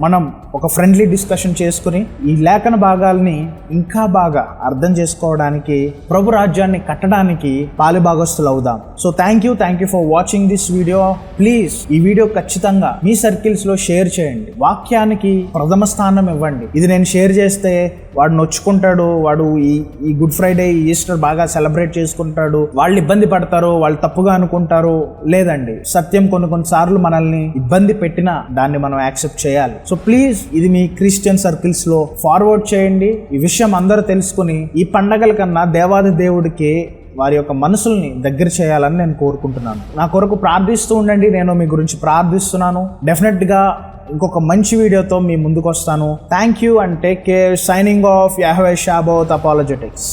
మనం ఒక ఫ్రెండ్లీ డిస్కషన్ చేసుకుని ఈ లేఖన భాగాల్ని ఇంకా బాగా అర్థం చేసుకోవడానికి, ప్రభు రాజ్యాన్ని కట్టడానికి పాలుభాగస్తులు అవుదాం. So thank you for watching this video. Please ఈ వీడియో ఖచ్చితంగా మీ సర్కిల్స్లో షేర్ చేయండి. వాక్యానికి ప్రథమ స్థానం ఇవ్వండి. ఇది నేను షేర్ చేస్తే వాడు నొచ్చుకుంటాడు, వాడు ఈ గుడ్ ఫ్రైడే, ఈస్టర్ బాగా సెలబ్రేట్ చేసుకుంటాడు, వాళ్ళు ఇబ్బంది పడతారు, వాళ్ళు తప్పుగా అనుకుంటారు. లేదండి, సత్యం కొన్నిసార్లు మనల్ని ఇబ్బంది పెట్టినా దాన్ని మనం యాక్సెప్ట్ చేయాలి. సో ప్లీజ్ ఇది మీ క్రిస్టియన్ సర్కిల్స్ లో ఫార్వర్డ్ చేయండి. ఈ విషయం అందరూ తెలుసుకుని ఈ పండగల కన్నా దేవాది దేవుడికి వారి యొక్క మనసుల్ని దగ్గర చేయాలని నేను కోరుకుంటున్నాను. నా కొరకు ప్రార్థిస్తూ ఉండండి, నేను మీ గురించి ప్రార్థిస్తున్నాను. డెఫినెట్గా ఇంకొక మంచి వీడియోతో మీ ముందుకు వస్తాను. Thank you and take care. Signing off Jehovah Sabaoth apologetics.